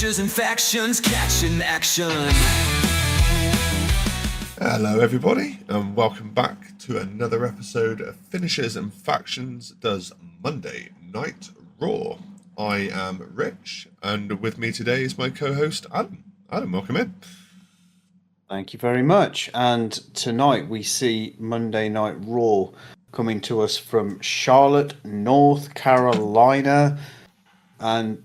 Finishers and factions catching action. Hello everybody and welcome back to another episode of Finishers and Factions does Monday Night Raw. I am Rich and with me today is my co-host Adam. Adam, welcome in. Thank you very much. And tonight we see Monday Night Raw coming to us from Charlotte, North Carolina. And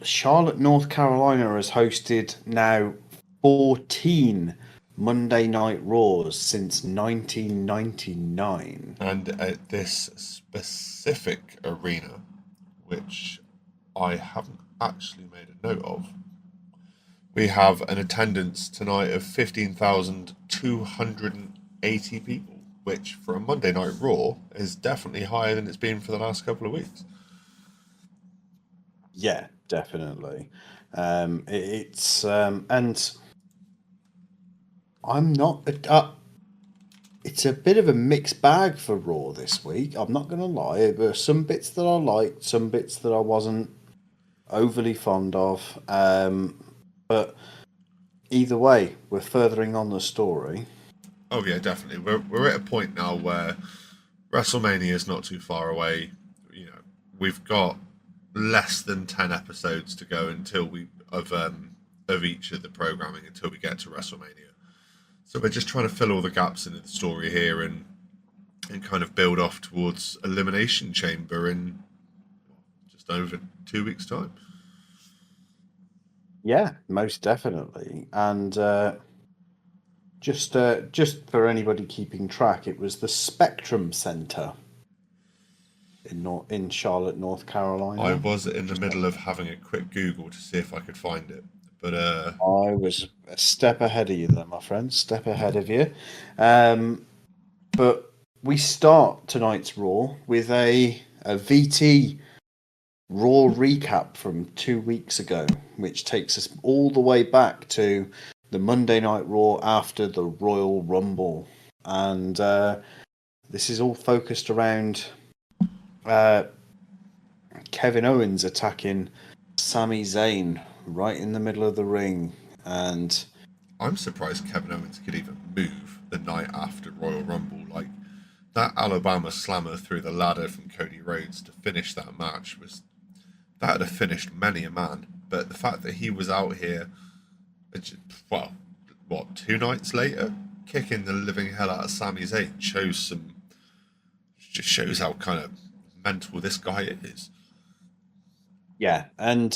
Charlotte, North Carolina has hosted now 14 Monday Night Raws since 1999. And at this specific arena, which I haven't actually made a note of, we have an attendance tonight of 15,280 people, which for a Monday Night Raw is definitely higher than it's been for the last couple of weeks. Yeah, definitely. And I'm not. It's a bit of a mixed bag for Raw this week. I'm not going to lie. There were some bits that I liked, some bits that I wasn't overly fond of. But either way, we're furthering on the story. Oh yeah, definitely. We're at a point now where WrestleMania is not too far away. You know, we've got less than 10 episodes to go until we of each of the programming until we get to WrestleMania. So we're just trying to fill all the gaps in the story here and kind of build off towards Elimination Chamber in just over 2 weeks' time. Yeah, most definitely. And just for anybody keeping track, it was the Spectrum Center in Charlotte, North Carolina. I was in the middle of having a quick Google to see if I could find it, but I was a step ahead of you there, my friend. Step ahead of you. But we start tonight's Raw with a VT Raw recap from 2 weeks ago, which takes us all the way back to the Monday Night Raw after the Royal Rumble. And this is all focused around Kevin Owens attacking Sami Zayn right in the middle of the ring. And I'm surprised Kevin Owens could even move the night after Royal Rumble. Like, that Alabama slammer through the ladder from Cody Rhodes to finish that match that would have finished many a man. But the fact that he was out here, 2 nights later, kicking the living hell out of Sami Zayn shows how kind of mental this guy is. yeah, and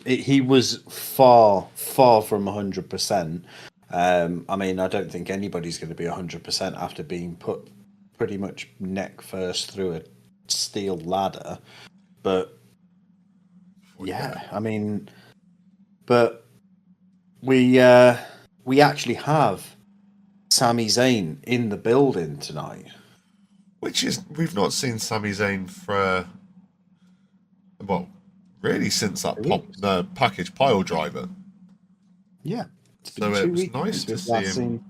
he was far from 100%. I mean, I don't think anybody's going to be 100% after being put pretty much neck first through a steel ladder. But yeah, I mean, but we actually have Sami Zayn in the building tonight. Which is, we've not seen Sami Zayn for, really since the package pile driver. Yeah. So it was nice to see him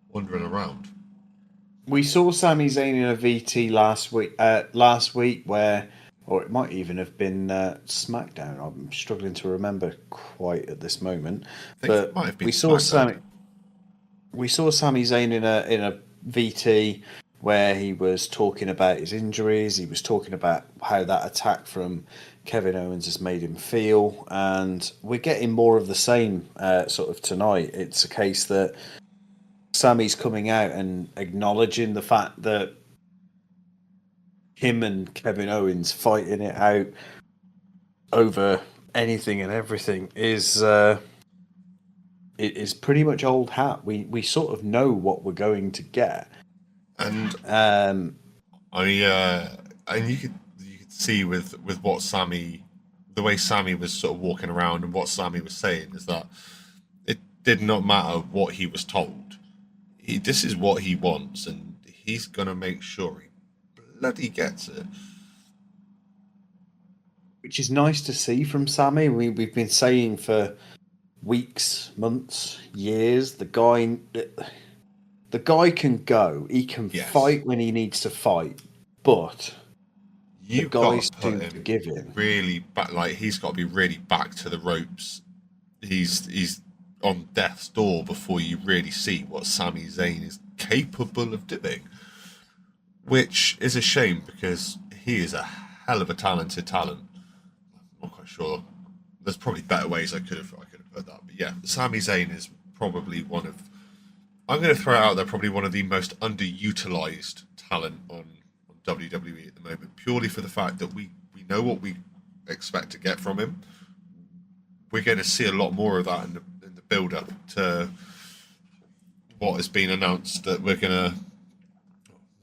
wandering around. We saw Sami Zayn in a VT last week where, or it might even have been SmackDown. I'm struggling to remember quite at this moment. But it might have been we saw Sami Zayn in a VT where he was talking about his injuries. He was talking about how that attack from Kevin Owens has made him feel, and we're getting more of the same sort of tonight. It's a case that Sami's coming out and acknowledging the fact that him and Kevin Owens fighting it out over anything and everything is pretty much old hat. We sort of know what we're going to get, and you could see with what the way Sami was sort of walking around and what Sami was saying is that it did not matter what he was told. This is what he wants, and he's gonna make sure he bloody gets it. Which is nice to see from Sami. We've been saying for weeks, months, years, the guy can go. He can fight when he needs to fight, but The You've got guy's to put too him forgiving. really back. Like he's got to be really back to the ropes. He's on death's door before you really see what Sami Zayn is capable of doing, which is a shame because he is a hell of a talented talent. I'm not quite sure. There's probably better ways I could have put that, but yeah, Sami Zayn is probably one of. I'm going to throw it out there. Probably one of the most underutilized talent on WWE at the moment, purely for the fact that we know what we expect to get from him. We're going to see a lot more of that in the build up to what has been announced that we're going to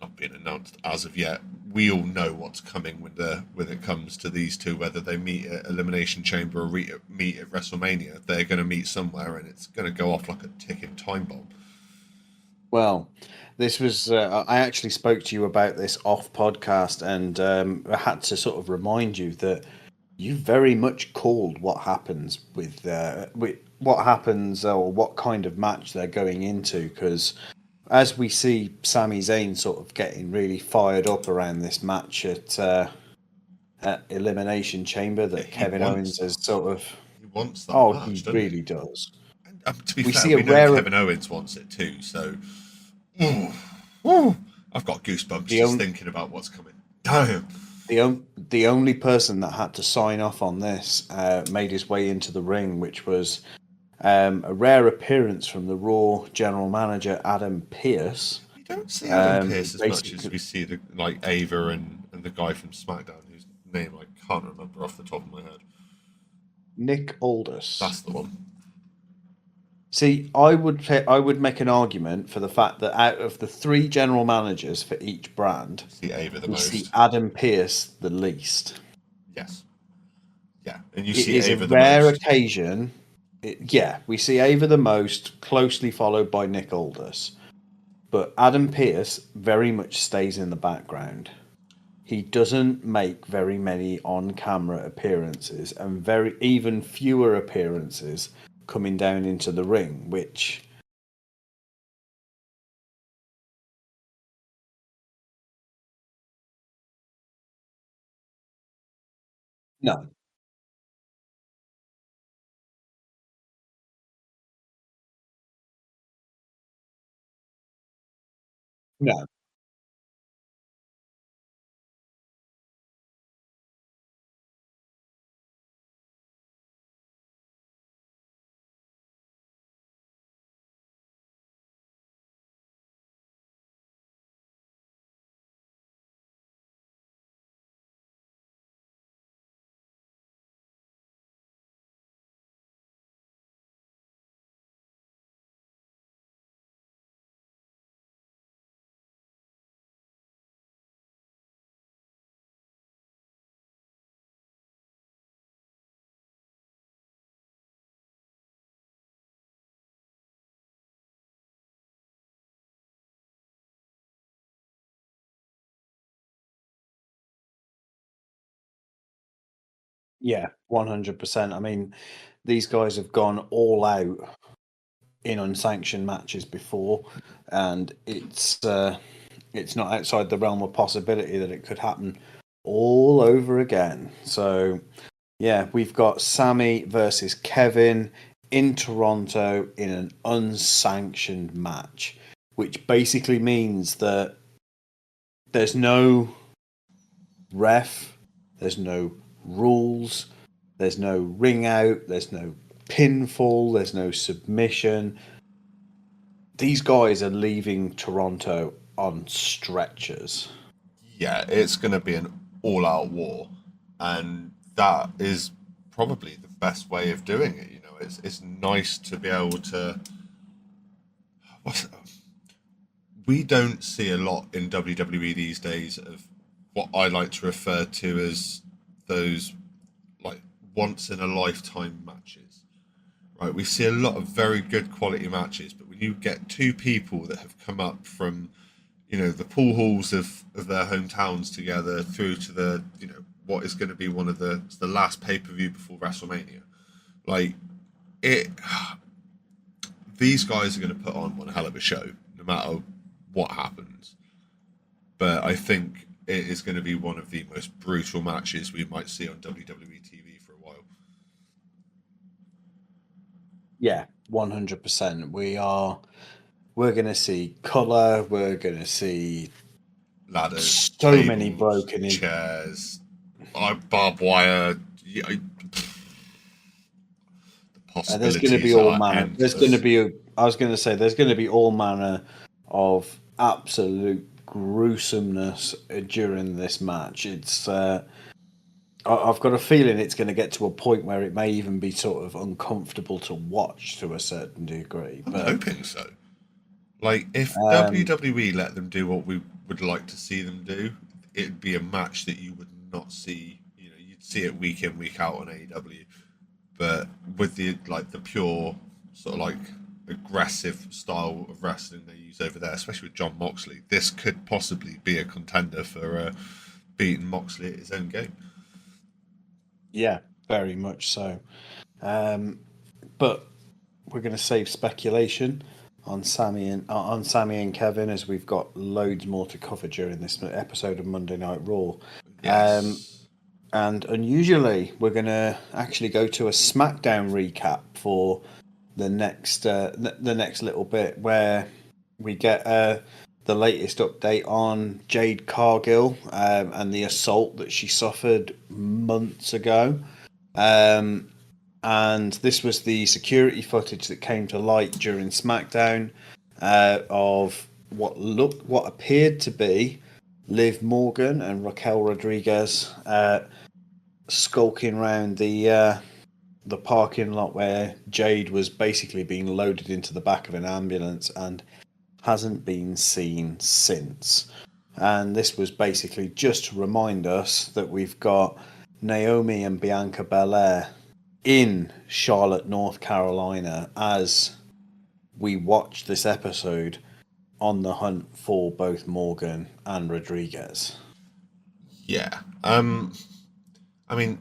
not been announced as of yet. We all know what's coming when it comes to these two, whether they meet at Elimination Chamber or meet at WrestleMania. They're going to meet somewhere, and it's going to go off like a ticking time bomb. Well, this was, I actually spoke to you about this off podcast, and I had to sort of remind you that you very much called what happens with what happens or what kind of match they're going into, because as we see Sami Zayn sort of getting really fired up around this match at Elimination Chamber, Yeah, that he Kevin wants Owens that. has sort of, He wants that oh, match, he doesn't he? really does. And to be We fair, see a we know rare, Kevin Owens wants it too. So, ooh, ooh, I've got goosebumps the just only thinking about what's coming. Damn. the only person that had to sign off on this made his way into the ring, which was a rare appearance from the Raw general manager Adam Pearce. We don't see Adam Pearce as much as Basically, we see the like Ava and the guy from SmackDown, whose name I can't remember off the top of my head. Nick Aldis. That's the one. See, I would make an argument for the fact that out of the three general managers for each brand, See Ava the we see most. Adam Pearce the least. Yes. Yeah, and you It see is a Ava the rare most. occasion. Yeah, we see Ava the most, closely followed by Nick Aldis. But Adam Pearce very much stays in the background. He doesn't make very many on-camera appearances, and very even fewer appearances coming down into the ring, which no, no, yeah, 100%. I mean, these guys have gone all out in unsanctioned matches before, and it's not outside the realm of possibility that it could happen all over again. So, yeah, we've got Sammy versus Kevin in Toronto in an unsanctioned match, which basically means that there's no ref, there's no rules, there's no ring out, there's no pinfall, there's no submission. These guys are leaving Toronto on stretchers. Yeah, it's going to be an all-out war, and that is probably the best way of doing it. You know, it's nice to be able to. What's it? We don't see a lot in WWE these days of what I like to refer to as those like once in a lifetime matches. Right, we see a lot of very good quality matches, but when you get two people that have come up from, the pool halls of their hometowns together through to the, what is going to be one of the last pay per view before WrestleMania, like it, these guys are going to put on one hell of a show, no matter what happens. But I think it is going to be one of the most brutal matches we might see on WWE TV for a while. Yeah, 100%. We're going to see color. We're going to see Ladders, so many tables, broken in. chairs, barbed wire. The There's going to be possibilities all are manner. There's going to endless. be. I was going to say there's going to be all manner of absolute gruesomeness during this match. I've got a feeling it's going to get to a point where it may even be sort of uncomfortable to watch to a certain degree. I'm But hoping so. Like, if um, WWE let them do what we would like to see them do, it'd be a match that you would not see. You know, you'd see it week in, week out on AEW. But with the pure sort of like aggressive style of wrestling they use over there, especially with John Moxley, this could possibly be a contender for beating Moxley at his own game. yeah, very much so. But we're going to save speculation on Sammy and Kevin, as we've got loads more to cover during this episode of Monday Night Raw. Yes. And unusually, we're going to actually go to a SmackDown recap for the next little bit, where we get the latest update on Jade Cargill and the assault that she suffered months ago. And this was the security footage that came to light during SmackDown of what appeared to be Liv Morgan and Raquel Rodriguez skulking around the parking lot where Jade was basically being loaded into the back of an ambulance and hasn't been seen since. And this was basically just to remind us that we've got Naomi and Bianca Belair in Charlotte, North Carolina, as we watch this episode on the hunt for both Morgan and Rodriguez. Yeah. I mean,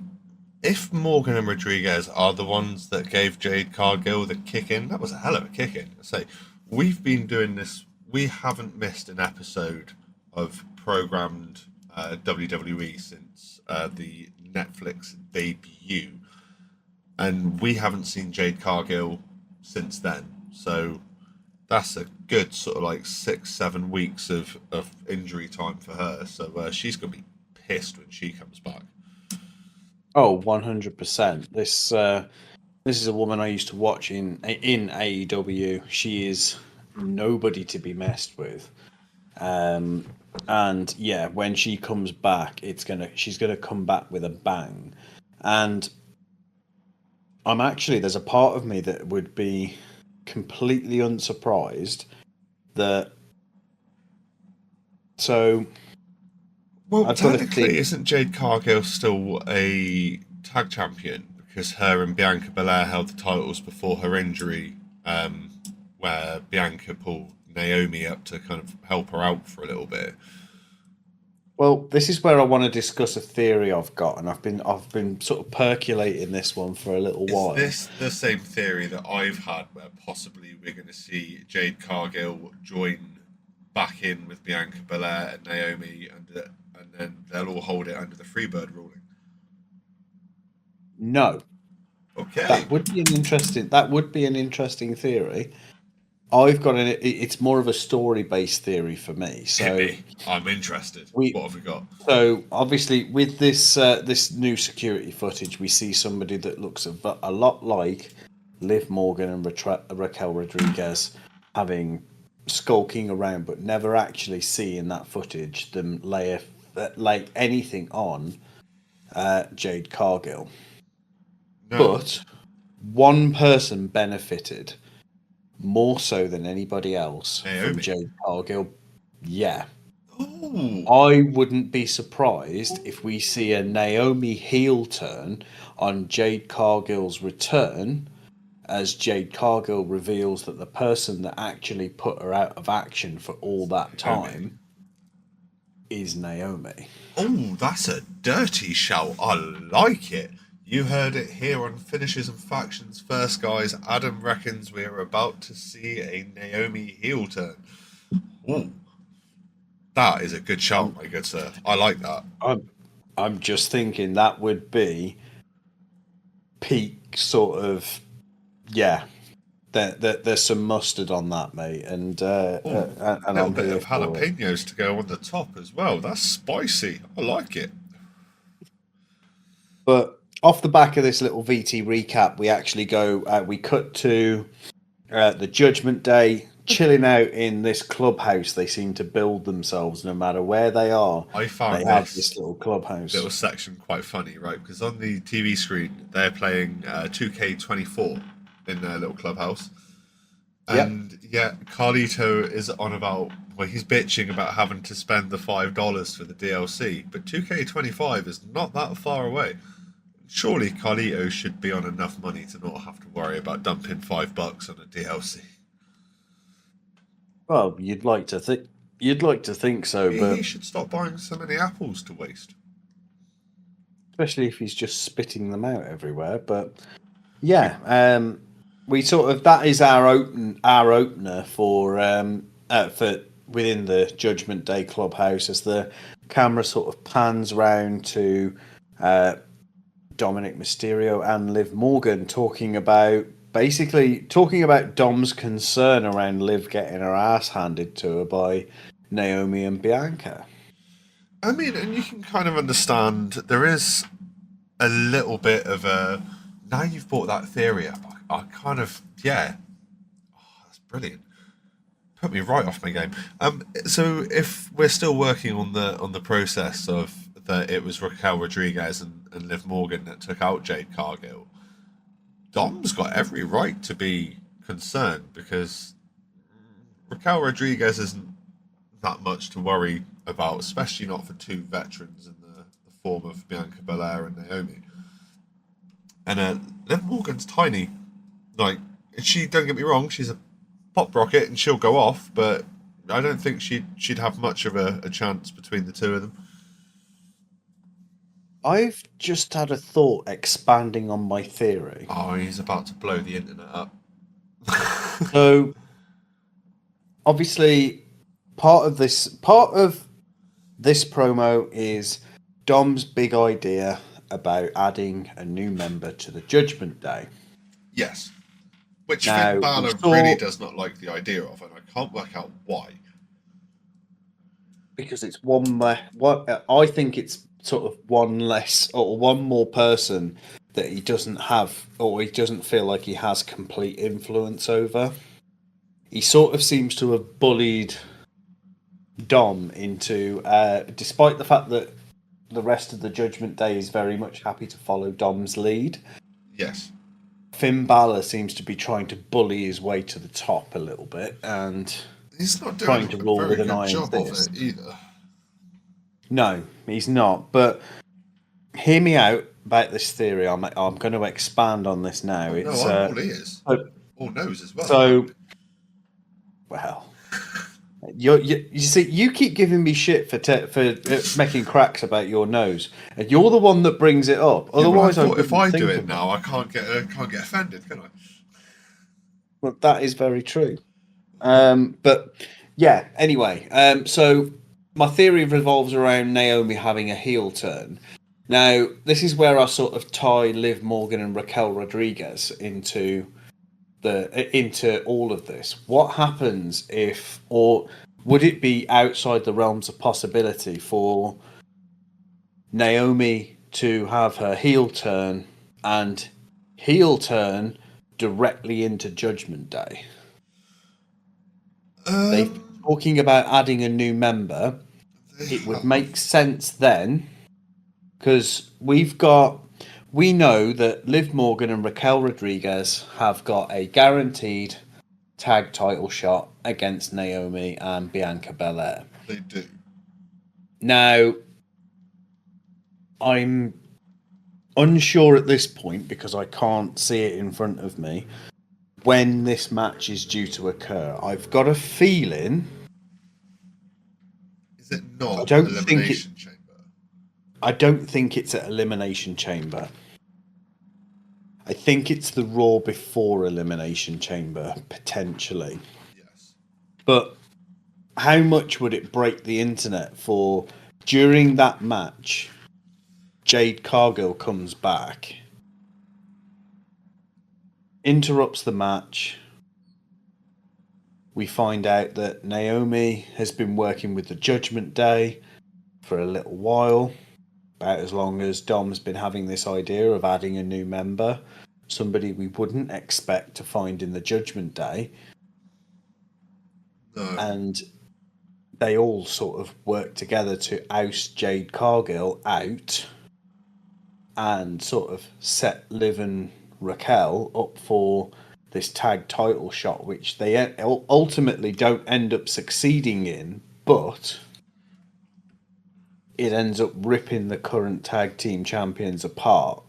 if Morgan and Rodriguez are the ones that gave Jade Cargill the kick in, that was a hell of a kick in. Say, we've been doing this. We haven't missed an episode of programmed WWE since the Netflix debut, and we haven't seen Jade Cargill since then. So that's a good sort of like 6-7 weeks of injury time for her. So she's gonna be pissed when she comes back. Oh, 100%. This is a woman I used to watch in AEW. She is nobody to be messed with. And yeah, when she comes back, she's gonna come back with a bang. And there's a part of me that would be completely unsurprised that. So Well, I've got a technically, thing. isn't Jade Cargill still a tag champion? Because her and Bianca Belair held the titles before her injury, where Bianca pulled Naomi up to kind of help her out for a little bit. Well, this is where I want to discuss a theory I've got, and I've been sort of percolating this one for a little Is while. this the same theory that I've had, where possibly we're going to see Jade Cargill join back in with Bianca Belair and Naomi, and then they'll all hold it under the Freebird ruling? No, Okay. that would be an interesting theory. I've got it's more of a story-based theory for me. Hit So me. I'm interested. we What have we got? so obviously with this new security footage, we see somebody that looks a lot like Liv Morgan and Raquel Rodriguez having skulking around, but never actually seeing that footage them lay anything on Jade Cargill. No. But one person benefited more so than anybody else from Naomi. Jade Cargill. Yeah. Ooh. I wouldn't be surprised if we see a Naomi heel turn on Jade Cargill's return, as Jade Cargill reveals that the person that actually put her out of action for all that time is Naomi. Oh, that's a dirty shout. I like it. You heard it here on Finishes and Factions first, guys. Adam reckons we're about to see a Naomi heel turn. Ooh. That is a good shout, my good sir. I like that. I'm just thinking that would be peak sort of, yeah. There's some mustard on that, mate, and A little I'm bit here of for it. jalapenos to go on the top as well. That's spicy. I like it. But off the back of this little VT recap, we actually go. We cut to the Judgment Day, chilling out in this clubhouse. They seem to build themselves, no matter where they are. I They found have this this little clubhouse. little section quite funny, right? Because on the TV screen, they're playing 2K24 in their little clubhouse. And yeah, Carlito is on about, well, he's bitching about having to spend the $5 for the DLC, but 2K25 is not that far away. Surely Carlito should be on enough money to not have to worry about dumping $5 on a DLC. Well, you'd like to think. You'd like to think so, He but should stop buying so many apples to waste. especially if he's just spitting them out everywhere. But yeah, we sort of that is our opener for within the Judgment Day clubhouse as the camera sort of pans round to Dominic Mysterio and Liv Morgan talking about Dom's concern around Liv getting her ass handed to her by Naomi and Bianca. I mean, and you can kind of understand there is a little bit of a. Now you've brought that theory up, I kind of, yeah. Oh, that's brilliant. Put me right off my game. So if we're still working on the process of that, it was Raquel Rodriguez and Liv Morgan that took out Jade Cargill. Dom's got every right to be concerned because Raquel Rodriguez isn't that much to worry about, especially not for two veterans in the form of Bianca Belair and Naomi. And Liv Morgan's tiny. Like, don't get me wrong, she's a pop rocket and she'll go off, but I don't think she'd have much of a chance between the two of them. I've just had a thought expanding on my theory. Oh, he's about to blow the internet up. So, obviously, part of this promo is Dom's big idea about adding a new member to the Judgment Day. Yes. Which Now, Finn Balor really does not like the idea of, and I can't work out why. Because it's I think it's sort of one less or one more person that he doesn't have, or he doesn't feel like he has complete influence over. He sort of seems to have bullied Dom into, despite the fact that the rest of the Judgment Day is very much happy to follow Dom's lead. Yes. Finn Balor seems to be trying to bully his way to the top a little bit, and he's not doing trying to rule a very with an good iron job fist. of it either. No, he's not. But hear me out about this theory. I'm going to expand on this now. I'm all ears. All nose as well. So, well, you see, you keep giving me shit for making cracks about your nose, and you're the one that brings it up. Otherwise, if I do it about now, I can't get offended, can I? Well, that is very true. But yeah. Anyway, so my theory revolves around Naomi having a heel turn. Now, this is where I sort of tie Liv Morgan and Raquel Rodriguez into all of this. What happens if, or would it be outside the realms of possibility for Naomi to have her heel turn directly into Judgment Day? They're talking about adding a new member. It would make sense then, because we know that Liv Morgan and Raquel Rodriguez have got a guaranteed tag title shot against Naomi and Bianca Belair. They do. Now, I'm unsure at this point, because I can't see it in front of me, when this match is due to occur. I've got a feeling. Is it not Elimination Chamber? I don't think it's at Elimination Chamber. I think it's the Raw before Elimination Chamber, potentially. Yes. But how much would it break the internet for during that match? Jade Cargill comes back, interrupts the match. We find out that Naomi has been working with the Judgment Day for a little while, about as long as Dom's been having this idea of adding a new member, somebody we wouldn't expect to find in the Judgment Day. No. And they all sort of work together to oust Jade Cargill out and sort of set Liv and Raquel up for this tag title shot, which they ultimately don't end up succeeding in, but it ends up ripping the current tag team champions apart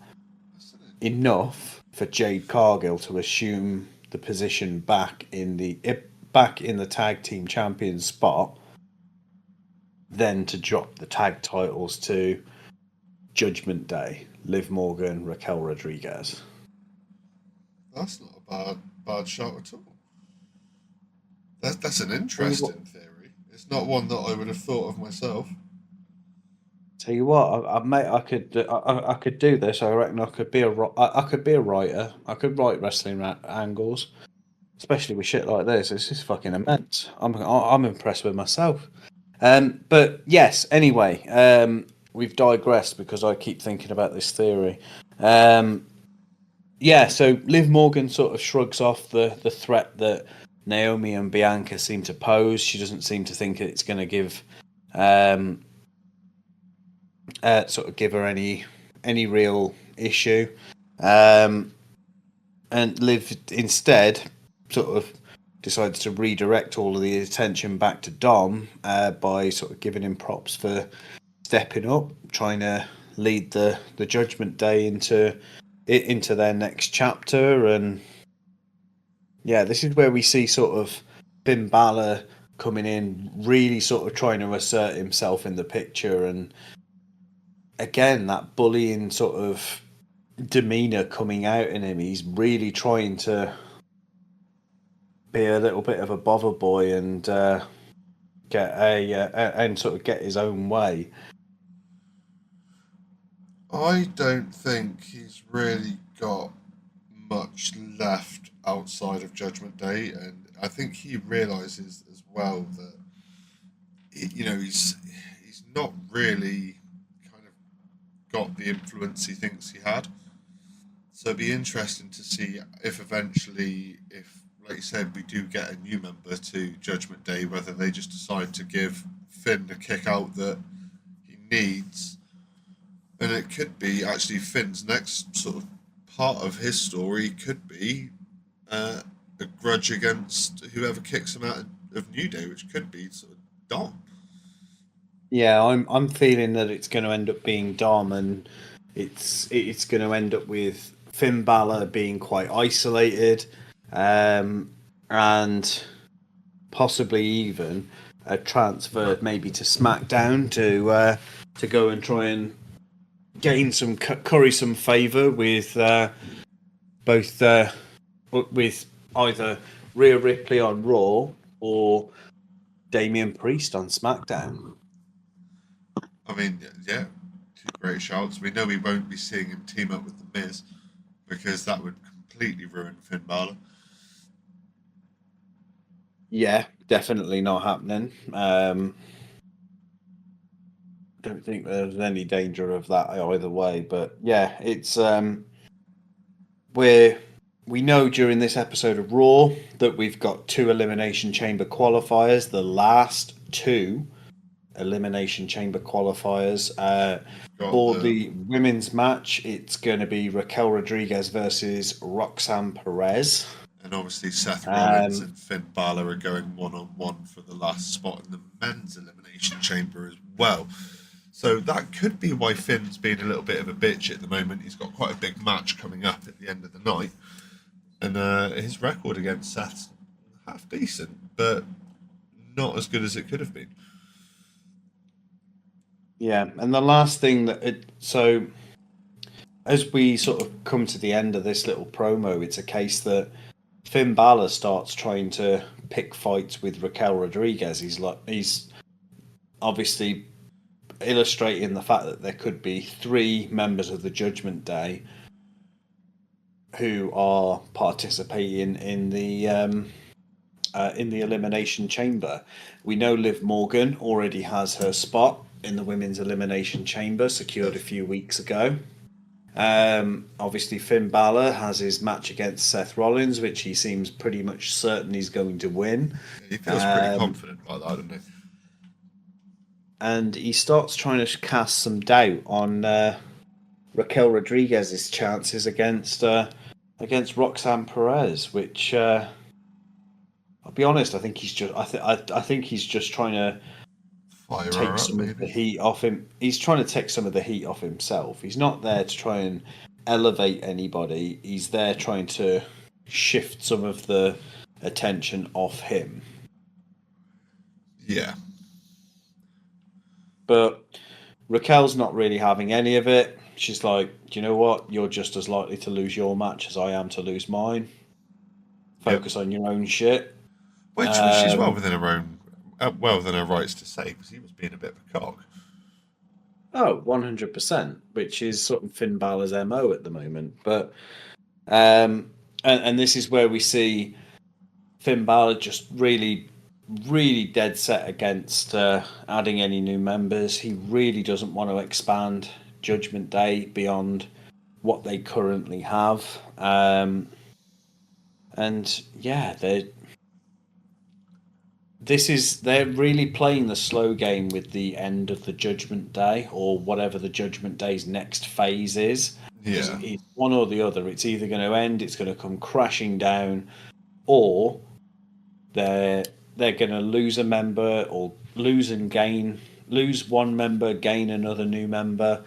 enough for Jade Cargill to assume the position back in the tag team champion spot, then to drop the tag titles to Judgment Day, Liv Morgan, Raquel Rodriguez. That's not a bad shot at all. That's an interesting theory. It's not one that I would have thought of myself. Tell you what, I could do this. I reckon I could be a writer. I could write wrestling angles, especially with shit like this. This is fucking immense. I'm impressed with myself. But yes. Anyway, we've digressed because I keep thinking about this theory. Yeah. So Liv Morgan sort of shrugs off the threat that Naomi and Bianca seem to pose. She doesn't seem to think it's going to give. Sort of give her any real issue, and Liv instead sort of decides to redirect all of the attention back to Dom by sort of giving him props for stepping up, trying to lead the Judgment Day into their next chapter. And yeah, this is where we see sort of Finn Balor coming in, really sort of trying to assert himself in the picture. And again, that bullying sort of demeanor coming out in him. He's really trying to be a little bit of a bother boy and and sort of get his own way. I don't think he's really got much left outside of Judgment Day, and I think he realizes as well that he's not really got the influence he thinks he had. So it'd be interesting to see if eventually, like you said, we do get a new member to Judgment Day, whether they just decide to give Finn the kick out that he needs. And it could be actually Finn's next sort of part of his story could be a grudge against whoever kicks him out of New Day, which could be sort of Dom. Yeah, I'm feeling that it's going to end up being Dom, and it's going to end up with Finn Balor being quite isolated, and possibly even transferred maybe to SmackDown to go and try and gain some curry some favor with both with either Rhea Ripley on Raw or Damian Priest on SmackDown. I mean, yeah, two great shouts. We know we won't be seeing him team up with The Miz because that would completely ruin Finn Balor. Yeah, definitely not happening. Don't think there's any danger of that either way. But yeah, it's we know during this episode of Raw that we've got 2 Elimination Chamber qualifiers, the last 2 Elimination Chamber qualifiers. For the women's match, it's going to be Raquel Rodriguez versus Roxanne Perez. And obviously Seth Rollins and Finn Balor are going one-on-one for the last spot in the men's Elimination Chamber as well. So that could be why Finn's being a little bit of a bitch at the moment. He's got quite a big match coming up at the end of the night. And his record against Seth's half decent, but not as good as it could have been. Yeah, and the last thing so as we sort of come to the end of this little promo, it's a case that Finn Balor starts trying to pick fights with Raquel Rodriguez. He's obviously illustrating the fact that there could be 3 members of the Judgment Day who are participating in the Elimination Chamber. We know Liv Morgan already has her spot in the Women's Elimination Chamber, secured a few weeks ago. Obviously, Finn Balor has his match against Seth Rollins, which he seems pretty much certain he's going to win. He feels pretty confident about that, doesn't he? And he starts trying to cast some doubt on Raquel Rodriguez's chances against Roxanne Perez, which I'll be honest, I think he's just I think he's just trying to Fire her take up, some of the maybe. heat off him. He's trying to take some of the heat off himself. He's not there to try and elevate anybody. He's there trying to shift some of the attention off him. Yeah. But Raquel's not really having any of it. She's like, do you know what? You're just as likely to lose your match as I am to lose mine. Focus on your own shit. Which she's well within her own, well within her rights to say, because he was being a bit of a cock. Oh, 100%, which is sort of Finn Balor's MO at the moment. But and this is where we see Finn Balor just really, really dead set against adding any new members. He really doesn't want to expand Judgment Day beyond what they currently have. And yeah, they're really playing the slow game with the end of the Judgment Day, or whatever the Judgment Day's next phase is. Yeah. It's one or the other. It's either going to end, it's going to come crashing down, or they're going to lose a member, or lose one member, gain another new member,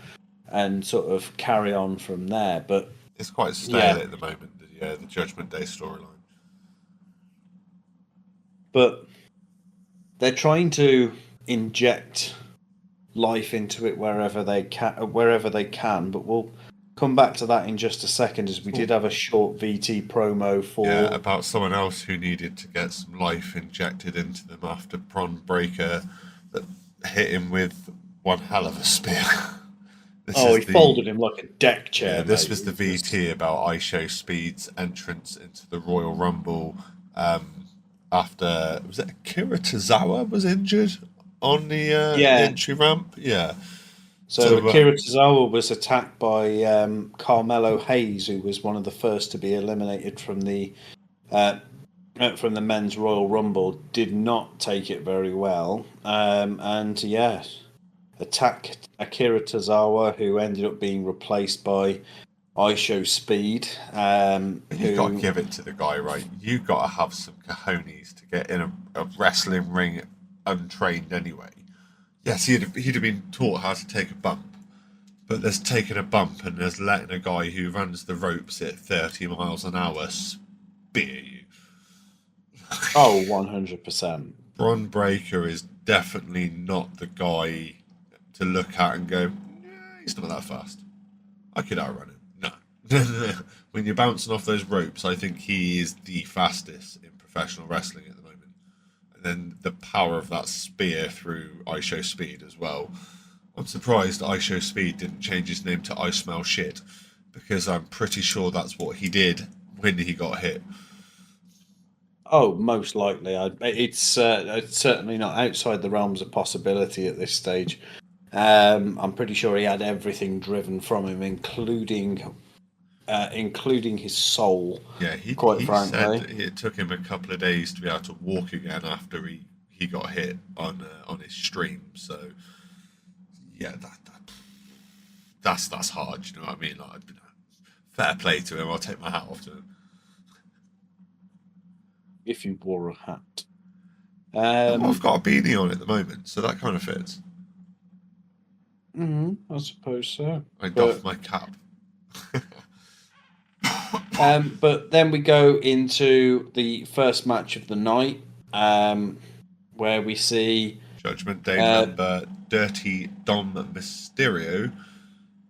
and sort of carry on from there. But It's quite stale at the moment, the Judgment Day storyline. But they're trying to inject life into it wherever they can. But we'll come back to that in just a second, as we did have a short VT promo for About someone else who needed to get some life injected into them after Bron Breakker that hit him with one hell of a spear. He folded him like a deck chair. Yeah, this was the VT about ISHO Speed's entrance into the Royal Rumble after, was it Akira Tozawa was injured on the entry ramp? Yeah. So Akira Tozawa was attacked by Carmelo Hayes, who was one of the first to be eliminated from the men's Royal Rumble. Did not take it very well, attacked Akira Tozawa, who ended up being replaced by ISHO Speed. You've got to give it to the guy, right? You've got to have some cojones to get in a wrestling ring untrained anyway. Yes, he'd have been taught how to take a bump, but there's taking a bump and there's letting a guy who runs the ropes at 30 miles an hour spear you. Oh, 100%. Bron Breakker is definitely not the guy to look at and go, he's not that fast. I could outrun him. No. When you're bouncing off those ropes, I think he is the fastest in professional wrestling at the moment. And then the power of that spear through ISHO Speed as well. I'm surprised ISHO Speed didn't change his name to I Smell Shit, because I'm pretty sure that's what he did when he got hit. Oh, most likely. It's certainly not outside the realms of possibility at this stage. I'm pretty sure he had everything driven from him, including his soul. Yeah, he frankly said it took him a couple of days to be able to walk again after he got hit on his stream. So yeah, that's hard. You know what I mean? Like, fair play to him. I'll take my hat off to him. If you wore a hat. I've got a beanie on at the moment, so that kind of fits. I suppose so. I doff my cap. But then we go into the first match of the night, where we see Judgment Day member Dirty Dom Mysterio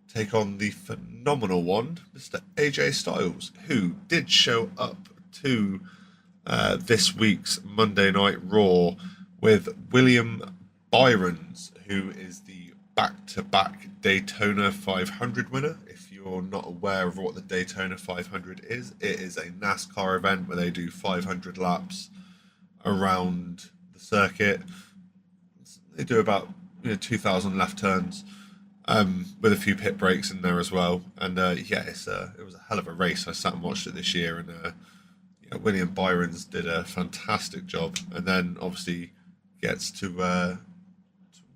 take on the phenomenal one, Mr. AJ Styles, who did show up to this week's Monday Night Raw with William Byrons, who is the back-to-back Daytona 500 winner. If you're not aware of what the Daytona 500 is, it is a NASCAR event where they do 500 laps around the circuit. They do about 2,000 left turns, with a few pit breaks in there as well. And it was a hell of a race. I sat and watched it this year, and William Byrons did a fantastic job. And then obviously gets to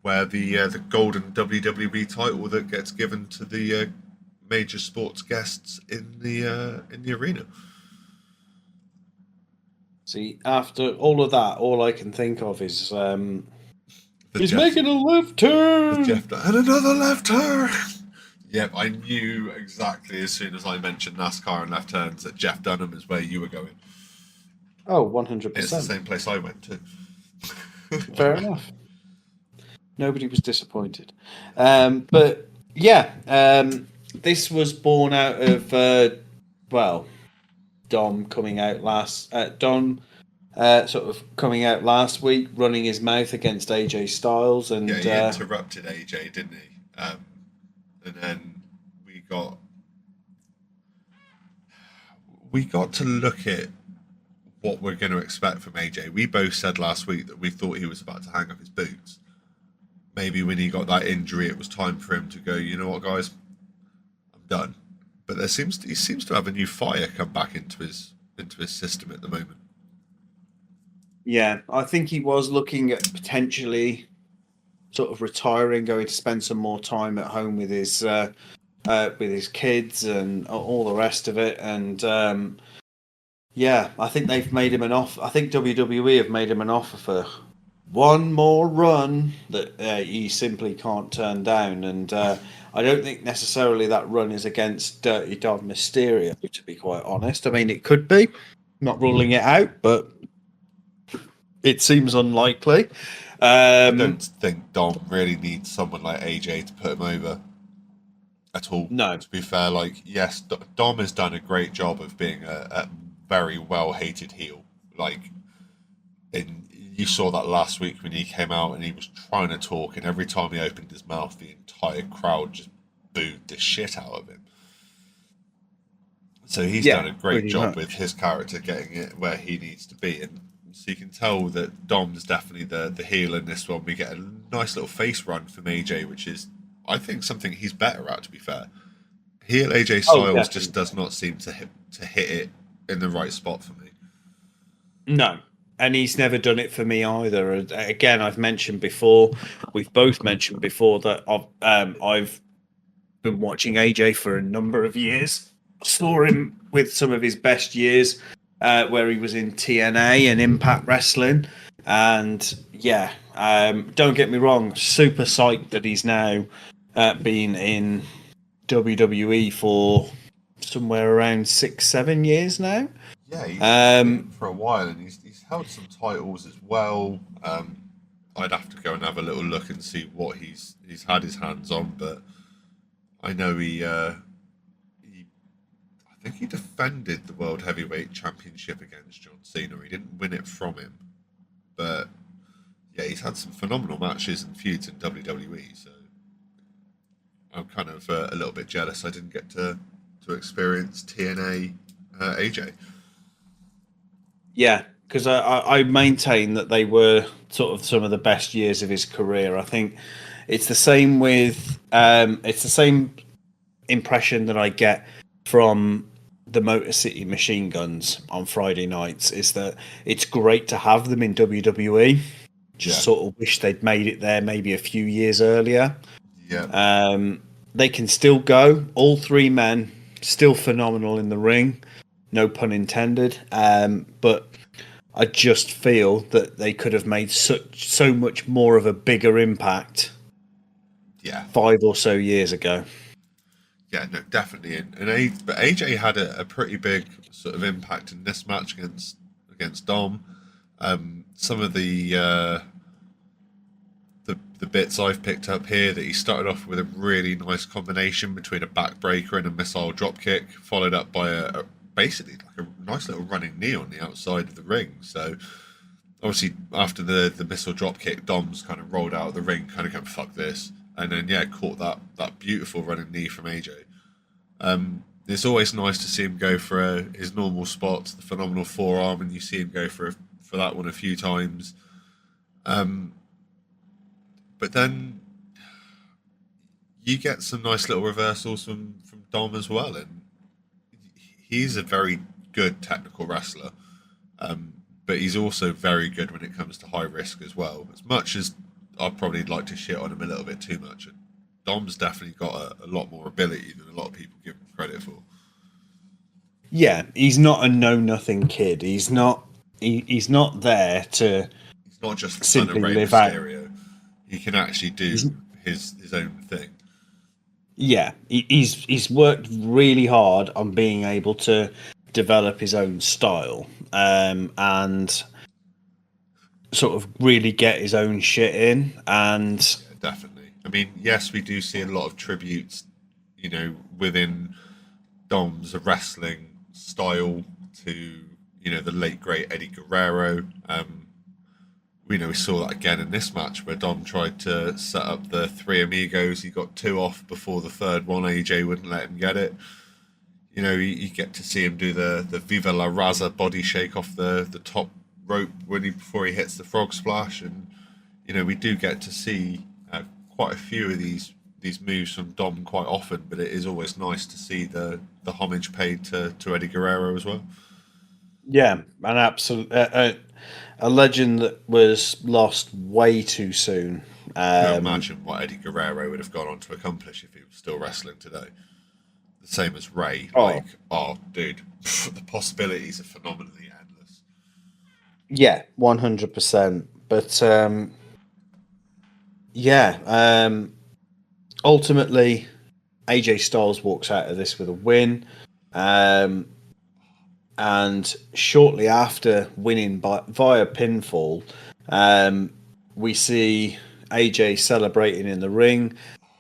wear the golden WWE title that gets given to the major sports guests in the arena. See, after all of that, all I can think of is he's Jeff, making a left turn. and another left turn. Yep, I knew exactly as soon as I mentioned NASCAR and left turns that Jeff Dunham is where you were going. Oh, 100%. It's the same place I went to. Fair enough. Nobody was disappointed. But yeah, this was born out of, Dom coming out sort of coming out last week, running his mouth against AJ Styles. And he interrupted AJ, didn't he? And then we got to look at what we're going to expect from AJ. We both said last week that we thought he was about to hang up his boots. Maybe when he got that injury, it was time for him to go, you know what, guys, I'm done. But he seems to have a new fire come back into his system at the moment. yeah, I think he was looking at potentially sort of retiring, going to spend some more time at home with his kids and all the rest of it. And I think they've made him an offer. I think WWE have made him an offer for one more run that he simply can't turn down. And I don't think necessarily that run is against Dirty Dom Mysterio, to be quite honest. I mean, it could be. Not ruling it out, but it seems unlikely. I don't think Dom really needs someone like AJ to put him over at all. No. To be fair, yes, Dom has done a great job of being a very well-hated heel. You saw that last week when he came out and he was trying to talk, and every time he opened his mouth, the entire crowd just booed the shit out of him. So he's done a great job with his character getting it where he needs to be. And so you can tell that Dom's definitely the heel in this one. We get a nice little face run from AJ, which is, I think, something he's better at, to be fair. Heel AJ Styles just does not seem to hit it in the right spot for me. No. And he's never done it for me either. Again, we've both mentioned before that I've been watching AJ for a number of years. Saw him with some of his best years where he was in TNA and Impact Wrestling. And don't get me wrong, super psyched that he's now been in WWE for somewhere around 6-7 years now. Yeah, he's been for a while, and he's held some titles as well. I'd have to go and have a little look and see what he's had his hands on, but I know I think he defended the World Heavyweight Championship against John Cena. He didn't win it from him, but he's had some phenomenal matches and feuds in WWE. So I'm kind of a little bit jealous I didn't get to experience TNA AJ. Yeah, because I maintain that they were sort of some of the best years of his career. I think it's the same with it's the same impression that I get from the Motor City Machine Guns on Friday nights, is that it's great to have them in WWE. Just sort of wish they'd made it there maybe a few years earlier. Yeah. They can still go. All three men still phenomenal in the ring. No pun intended. But I just feel that they could have made so much more of a bigger impact 5 or so years ago. Yeah, no, definitely. But AJ had a pretty big sort of impact in this match against Dom. Some of the bits I've picked up here, that he started off with a really nice combination between a backbreaker and a missile dropkick, followed up by basically like a nice little running knee on the outside of the ring. So obviously after the missile drop kick, Dom's kind of rolled out of the ring, kind of going fuck this, and then caught that beautiful running knee from AJ. It's always nice to see him go for his normal spots, the phenomenal forearm, and you see him go for that one a few times. But then you get some nice little reversals from Dom as well, and he's a very good technical wrestler. But he's also very good when it comes to high risk as well. As much as I'd probably like to shit on him a little bit too much, Dom's definitely got a lot more ability than a lot of people give him credit for. Yeah, he's not a know-nothing kid. He's not there to. He's not just simply fun and live out. Mysterio. He can actually do his own thing. Yeah, he's worked really hard on being able to develop his own style, and sort of really get his own shit in. And yeah, definitely. I mean, yes, we do see a lot of tributes, within Dom's wrestling style to, the late great Eddie Guerrero. We saw that again in this match where Dom tried to set up the three amigos. He got two off before the third one. AJ wouldn't let him get it. You get to see him do the Viva la Raza body shake off the top rope before he hits the frog splash, and we do get to see quite a few of these moves from Dom quite often. But it is always nice to see the homage paid to Eddie Guerrero as well. yeah, an absolute a legend that was lost way too soon. Can imagine what Eddie Guerrero would have gone on to accomplish if he was still wrestling today. The same as Ray. Dude, the possibilities are phenomenally endless. Yeah, 100%. But ultimately, AJ Styles walks out of this with a win. And shortly after winning via pinfall, we see AJ celebrating in the ring,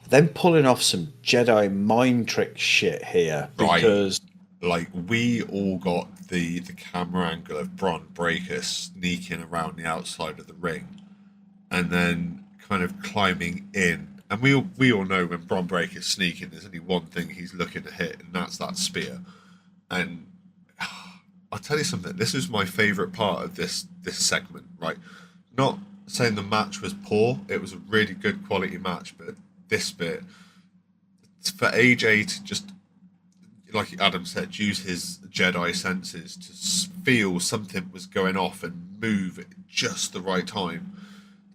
then pulling off some Jedi mind trick shit here. Because we all got the camera angle of Bron Breakker sneaking around the outside of the ring and then kind of climbing in. And we all know when Bron Breakker's sneaking, there's only one thing he's looking to hit, and that's that spear. And I'll tell you something, this is my favourite part of this segment, right? Not saying the match was poor, it was a really good quality match, but this bit, it's for AJ to just, like Adam said, use his Jedi senses to feel something was going off and move at just the right time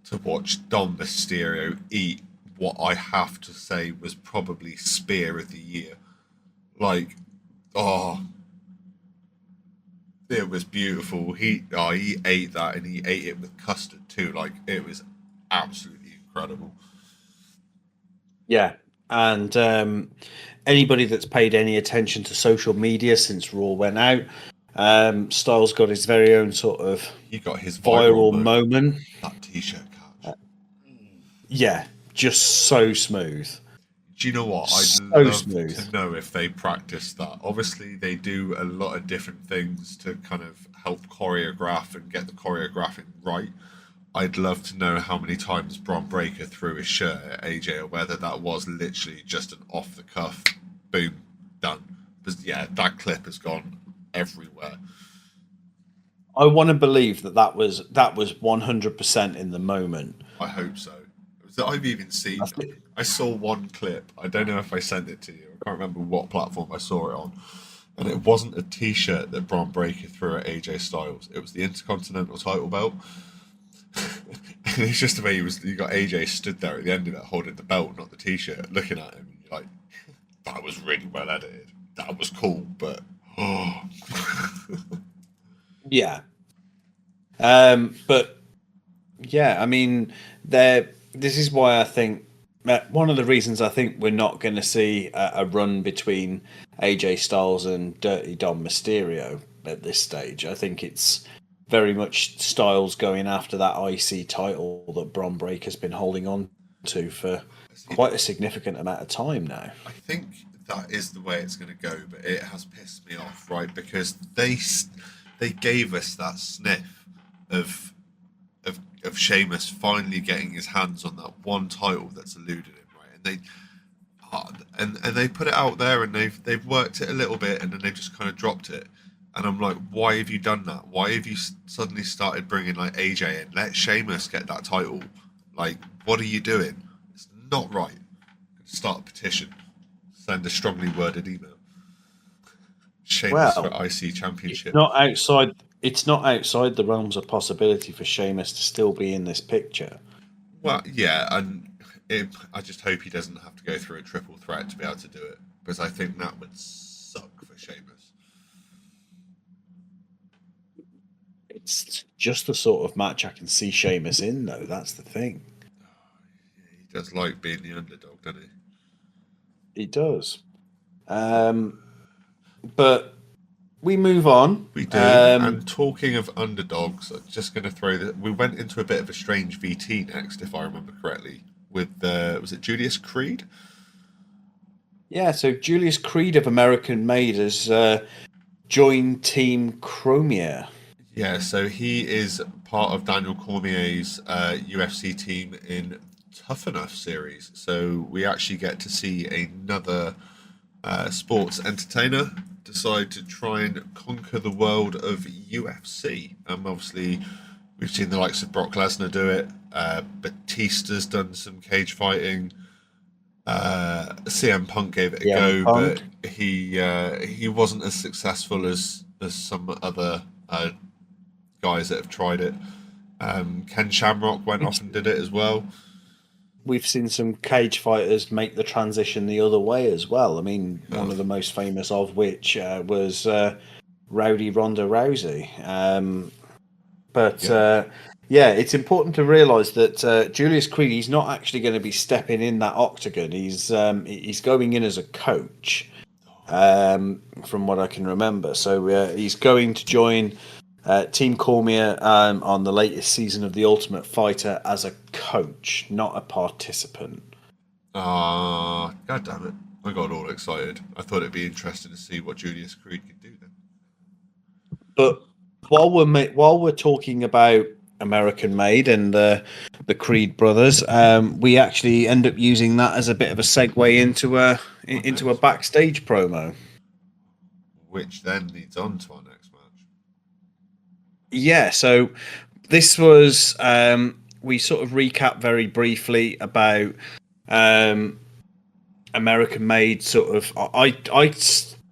to watch Dom Mysterio eat what I have to say was probably Spear of the Year. It was beautiful. He ate that, and he ate it with custard too. It was absolutely incredible. yeah, and anybody that's paid any attention to social media since Raw went out, Styles got his very own sort of He got his viral moment. That t-shirt catch. Yeah, just so smooth. Do you know what? I'd So love smooth. to know if they practice that. Obviously, they do a lot of different things to kind of help choreograph and get the choreographing right. I'd love to know how many times Bron Breakker threw his shirt at AJ, or whether that was literally just an off-the-cuff, boom, done. But yeah, that clip has gone everywhere. I want to believe that was 100% in the moment. I hope so. I've even seen. I saw one clip. I don't know if I sent it to you. I can't remember what platform I saw it on. And it wasn't a T-shirt that Bron Breakker threw at AJ Styles. It was the Intercontinental title belt. And it's just the way you got AJ stood there at the end of it, holding the belt, not the T-shirt, looking at him. And you're like, that was really well edited. That was cool, but Yeah. But yeah, I mean, this is why I think one of the reasons I think we're not going to see a run between AJ Styles and Dirty Dom Mysterio at this stage. I think it's very much Styles going after that IC title that Bron Breakker's been holding on to for quite a significant amount of time now. I think that is the way it's going to go, but it has pissed me off, right? Because they gave us that sniff of of Sheamus finally getting his hands on that one title that's eluded him, right? And they put it out there, and they've worked it a little bit, and then they've just kind of dropped it. And I'm like, why have you done that? Why have you suddenly started bringing like AJ in? Let Sheamus get that title. Like, what are you doing? It's not right. Start a petition. Send a strongly worded email. Sheamus for IC Championship. It's not outside the realms of possibility for Sheamus to still be in this picture. Well, yeah, and I just hope he doesn't have to go through a triple threat to be able to do it, because I think that would suck for Sheamus. It's just the sort of match I can see Sheamus in, though. That's the thing. He does like being the underdog, doesn't he? He does. But we move on. We do. And talking of underdogs, I'm just going to throw that. We went into a bit of a strange VT next, if I remember correctly, with was it Julius Creed? Yeah, so Julius Creed of American Made has joined Team Cormier. Yeah, so he is part of Daniel Cormier's UFC team in Tough Enough series. So we actually get to see another sports entertainer decide to try and conquer the world of UFC. Obviously, we've seen the likes of Brock Lesnar do it. Batista's done some cage fighting. CM Punk gave it a go, but he wasn't as successful as some other guys that have tried it. Ken Shamrock went off and did it as well. We've seen some cage fighters make the transition the other way as well. I mean, one of the most famous of which was Rowdy Ronda Rousey. Yeah, it's important to realise that Julius Creed, he's not actually going to be stepping in that octagon. He's going in as a coach, from what I can remember. So he's going to join Team Cormier on the latest season of The Ultimate Fighter as a coach, not a participant. God damn it. I got all excited. I thought it'd be interesting to see what Julius Creed could do then. But while we're talking about American Made and the Creed brothers, we actually end up using that as a bit of a segue into a backstage promo, which then leads on to our next match. Yeah, so this was we sort of recap very briefly about American Made. Sort of, I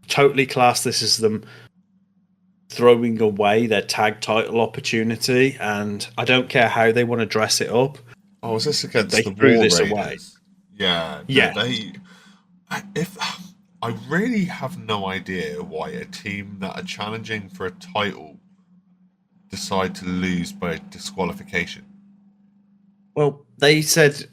totally class this as them throwing away their tag title opportunity, and I don't care how they want to dress it up. Oh, is this against they the threw War this Raiders? Away? Yeah. I really have no idea why a team that are challenging for a title decide to lose by disqualification. Well, they said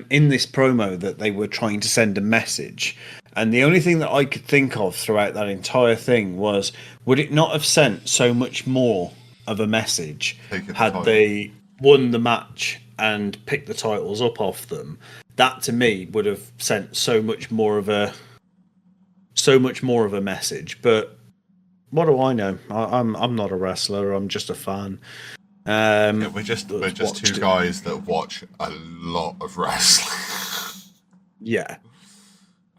in this promo that they were trying to send a message, and the only thing that I could think of throughout that entire thing was, would it not have sent so much more of a message had they won the match and picked the titles up off them? That to me would have sent so much more of a message. But what do I know? I'm not a wrestler. I'm just a fan. We're just two guys that watch a lot of wrestling. Yeah.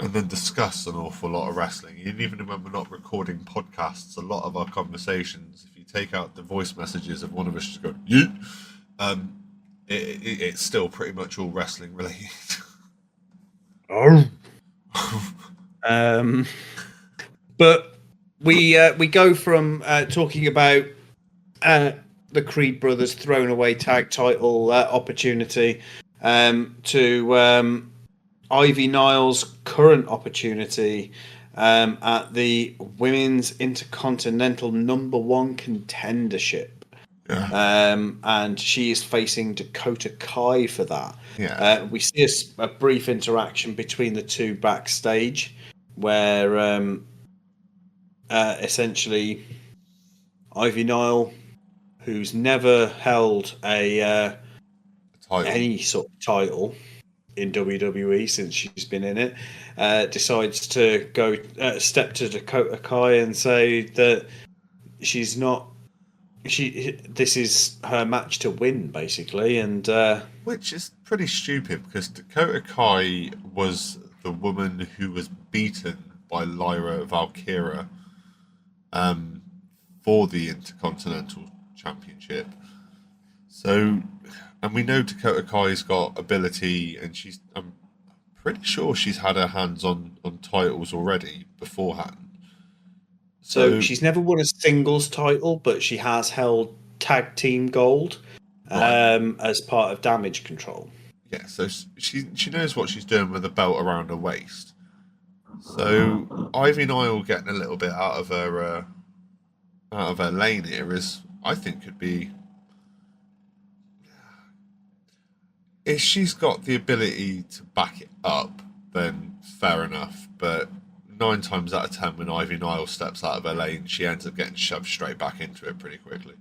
And then discuss an awful lot of wrestling. And even when we're not recording podcasts, a lot of our conversations, if you take out the voice messages of one of us just going, yeet, it's still pretty much all wrestling related. But we go from talking about the Creed brothers throwing away tag title opportunity to Ivy Niles' current opportunity at the Women's Intercontinental #1 contendership. Yeah. And she is facing Dakota Kai for that. Yeah. We see a brief interaction between the two backstage where essentially Ivy Nile, who's never held any sort of title, in WWE since she's been in it, decides to go step to Dakota Kai and say that she's not. This is her match to win, basically, and Which is pretty stupid because Dakota Kai was the woman who was beaten by Lyra Valkyria for the Intercontinental Championship. So, and we know Dakota Kai's got ability, and I'm pretty sure she's had her hands on titles already beforehand. so she's never won a singles title, but she has held tag team gold Right. as part of Damage Control. Yeah, so she knows what she's doing with the belt around her waist. So Ivy Nile getting a little bit out of her lane here is, I think, could be, if she's got the ability to back it up, then fair enough. But 9 times out of 10, when Ivy Nile steps out of her lane, she ends up getting shoved straight back into it pretty quickly.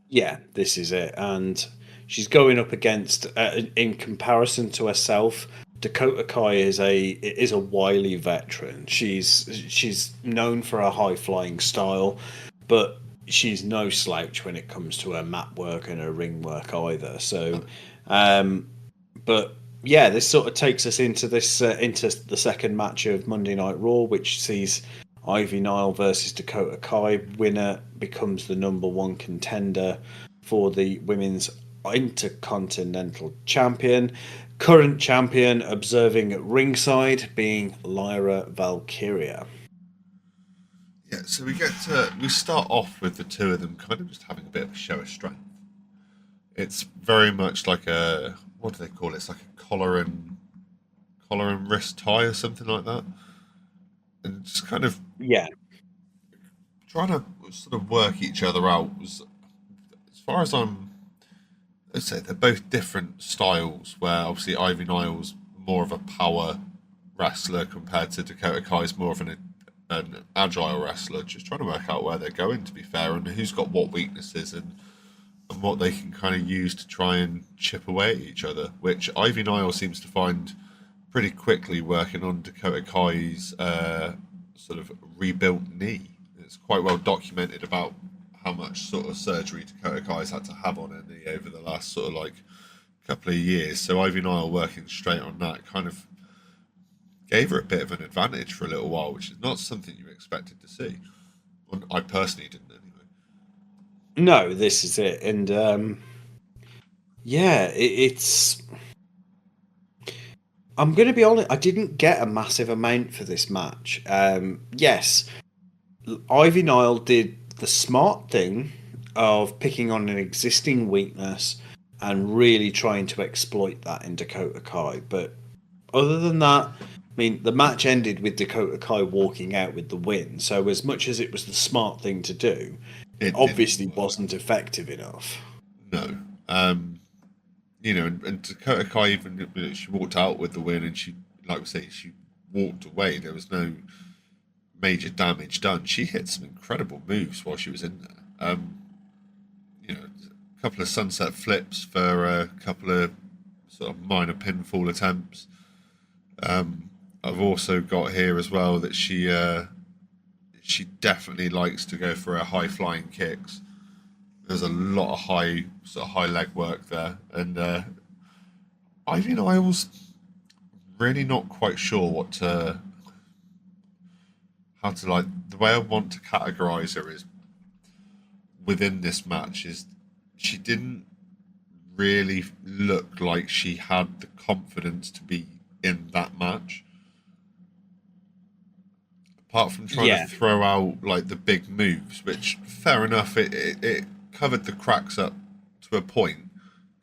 Yeah, this is it, and she's going up against, in comparison to herself, Dakota Kai is a wily veteran. She's known for her high flying style, but she's no slouch when it comes to her mat work and her ring work either. So, but yeah, this sort of takes us into into the second match of Monday Night Raw, which sees Ivy Nile versus Dakota Kai. Winner becomes the number one contender for the women's Intercontinental Champion. Current champion observing at ringside being Lyra Valkyria. Yeah, so we start off with the two of them kind of just having a bit of a show of strength. It's very much like a, what do they call it? It's like a collar and wrist tie or something like that, and just kind of Yeah, trying to sort of work each other out. As far as let's say they're both different styles. Where obviously Ivy Nile's more of a power wrestler compared to Dakota Kai's more of an agile wrestler. Just trying to work out where they're going, to be fair, and who's got what weaknesses and what they can kind of use to try and chip away at each other, which Ivy Nile seems to find pretty quickly working on Dakota Kai's sort of rebuilt knee. It's quite well documented about how much sort of surgery Dakota Kai's had to have on her knee over the last sort of like couple of years. So Ivy Nile working straight on that kind of gave her a bit of an advantage for a little while, which is not something you expected to see. Well, I personally didn't anyway. no, this is it, and yeah, it's. I'm going to be honest. I didn't get a massive amount for this match. Yes, Ivy Nile did the smart thing of picking on an existing weakness and really trying to exploit that in Dakota Kai. But other than that, I mean, the match ended with Dakota Kai walking out with the win. So as much as it was the smart thing to do, it It didn't obviously work. wasn't effective enough. No. And Dakota Kai, even she walked out with the win, and she, like we say, she walked away. There was no major damage done. She hit some incredible moves while she was in there. A couple of sunset flips for a couple of sort of minor pinfall attempts. I've also got here as well that she definitely likes to go for her high flying kicks. There's a lot of high leg work there, and I was really not quite sure how to like, the way I want to categorize her is within this match is she didn't really look like she had the confidence to be in that match. Apart from trying to Yeah, throw out like the big moves, which fair enough, it covered the cracks up to a point.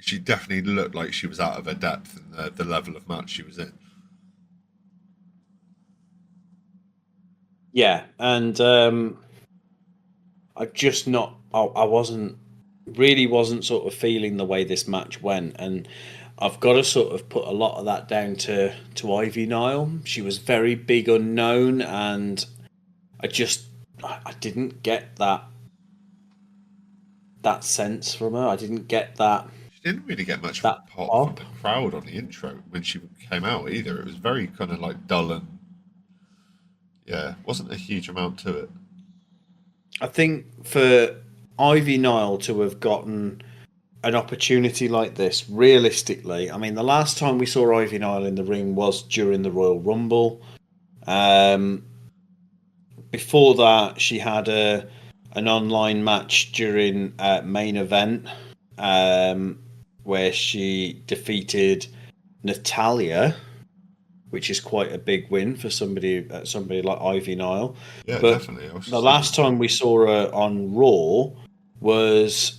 She definitely looked like she was out of her depth in the level of match she was in. yeah, and I just not. I wasn't really wasn't sort of feeling the way this match went, and I've got to sort of put a lot of that down to Ivy Nile. She was very big unknown, and I didn't get that sense from her. I didn't get that. She didn't really get much of that a pop from pop. the crowd on the intro when she came out either. It was very kind of like dull and yeah, wasn't a huge amount to it. I think for Ivy Nile to have gotten an opportunity like this, realistically, I mean, the last time we saw Ivy Nile in the ring was during the Royal Rumble. Um, Before that, she had an online match during main event where she defeated Natalia, which is quite a big win for somebody like Ivy Nile. Yeah, But definitely. I was the just last thinking, time we saw her on Raw was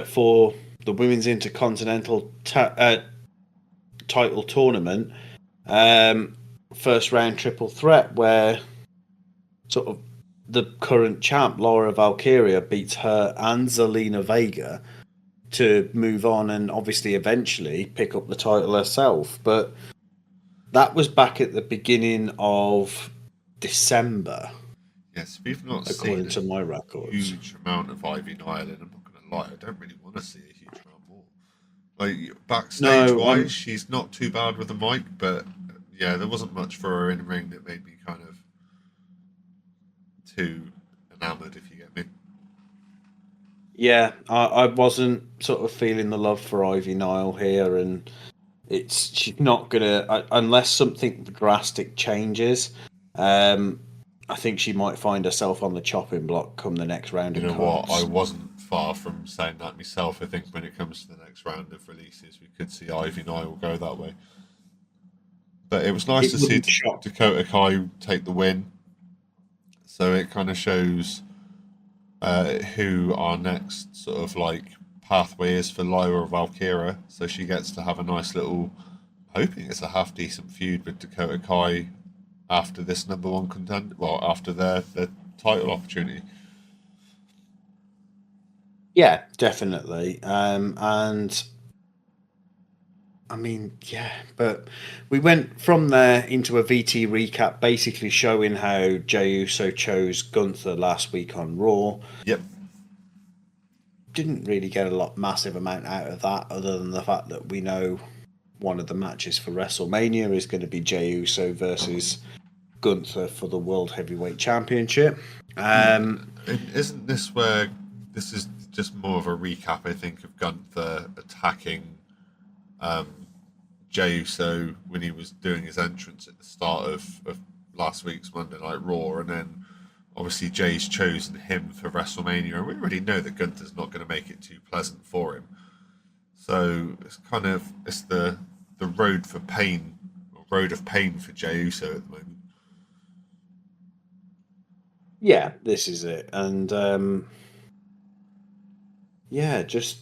for the Women's Intercontinental title tournament, um, first round triple threat, where sort of the current champ Laura Valkyria beats her and Zelina Vega to move on and obviously eventually pick up the title herself. But that was back at the beginning of December, yes, we've not seen according a to my records. huge amount of Ivy Nile, and I'm not going to lie, I don't really want to see a huge amount more. Like backstage No, wise, she's not too bad with the mic, but yeah, there wasn't much for her in ring that made me kind of too enamoured, if you get me. yeah, I wasn't sort of feeling the love for Ivy Nile here, and she's not gonna unless something drastic changes. Um, I think she might find herself on the chopping block come the next round You of know what? I cards. wasn't far from saying that myself. I think when it comes to the next round of releases, we could see Ivy Nile go that way. But it was nice It to see wouldn't shock. Dakota Kai take the win. So it kind of shows who our next sort of like pathway is for Lyra Valkyria. So she gets to have a nice little, hoping it's a half decent feud with Dakota Kai after this number one contender. Well, after their title opportunity. Yeah, definitely. And I mean, yeah, but we went from there into a VT recap, basically showing how Jey Uso chose Gunther last week on Raw. Yep. Didn't really get a massive amount out of that, other than the fact that we know one of the matches for WrestleMania is going to be Jey Uso versus Gunther for the World Heavyweight Championship. And isn't this where this is just more of a recap? I think of Gunther attacking Jey Uso when he was doing his entrance at the start of last week's Monday Night Raw, and then obviously Jay's chosen him for WrestleMania, and we already know that Gunther's not going to make it too pleasant for him. So it's the road for pain, or road of pain for Jey Uso at the moment. Yeah, this is it, and yeah, just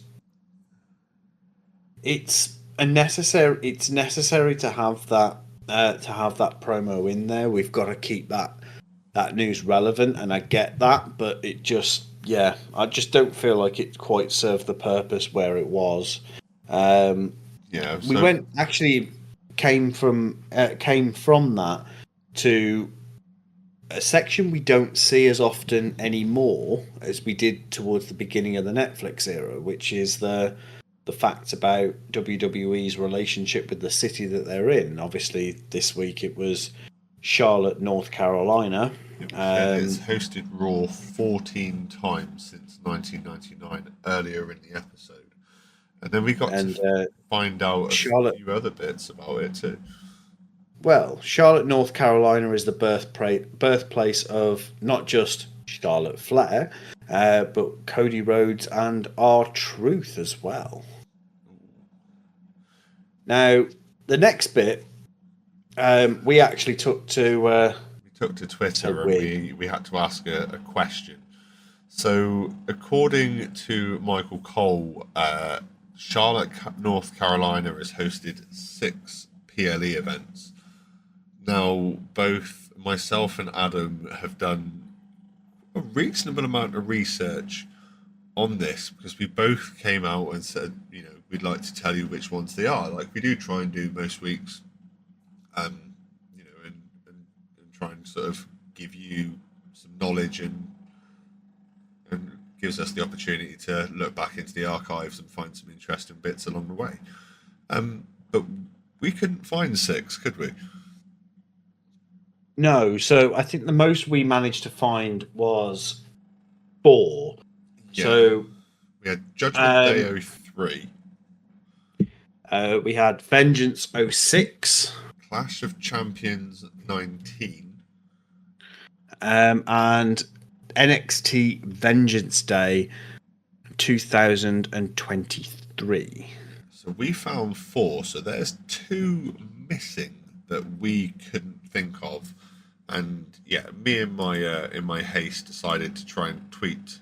it's necessary to have that promo in there. We've got to keep that news relevant, and I get that, but it just yeah, I just don't feel like it quite served the purpose where it was. Um, Yeah. we So went actually came from that to a section we don't see as often anymore as we did towards the beginning of the Netflix era, which is the fact about WWE's relationship with the city that they're in. Obviously, this week it was Charlotte, North Carolina. it was said it's hosted Raw 14 times since 1999. Earlier in the episode, and then we got to And find out a Charlotte, few other bits about it too. well, Charlotte, North Carolina is the birthplace of not just Charlotte Flair, but Cody Rhodes and R-Truth as well. Now, the next bit, we actually took to We took to Twitter and we. we had to ask a question. So, according to Michael Cole, Charlotte, North Carolina has hosted 6 PLE events. Now, both myself and Adam have done a reasonable amount of research on this because we both came out and said, we'd like to tell you which ones they are. Like we do try and do most weeks, and try and sort of give you some knowledge and gives us the opportunity to look back into the archives and find some interesting bits along the way. But we couldn't find 6, could we? No, so I think the most we managed to find was 4. Yeah. So we had Judgment Day 03. We had Vengeance 06. Clash of Champions 19. And NXT Vengeance Day 2023. So we found 4. So there's 2 missing that we couldn't think of. And yeah, me in my haste decided to try and tweet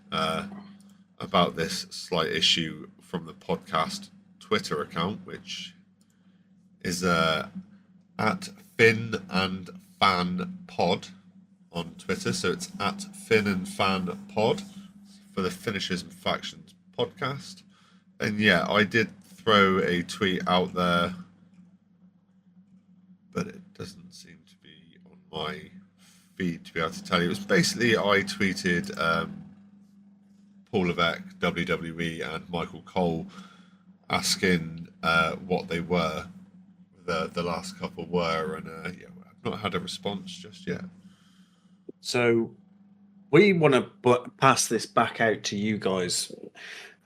about this slight issue from the podcast Twitter account, which is at Finn and Fan Pod on Twitter. So it's at Finn and Fan Pod for the Finishers and Factions podcast. And yeah, I did throw a tweet out there, but it doesn't seem to be on my feed to be able to tell you. It was basically I tweeted Paul Levesque, WWE, and Michael Cole asking what they were, the last couple were, and yeah, I've not had a response just yet. So we want to pass this back out to you guys.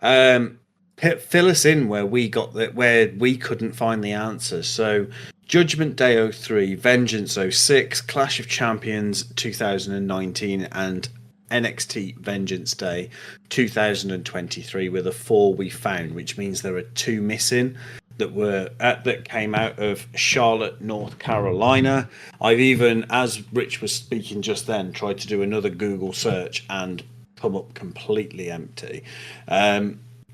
Fill us in where we got that, where we couldn't find the answers. So Judgment Day 03, Vengeance 06, Clash of Champions 2019, and NXT Vengeance Day 2023 were the 4 we found, which means there are 2 missing that came out of Charlotte, North Carolina. I've even, as Rich was speaking just then, tried to do another Google search and come up completely empty.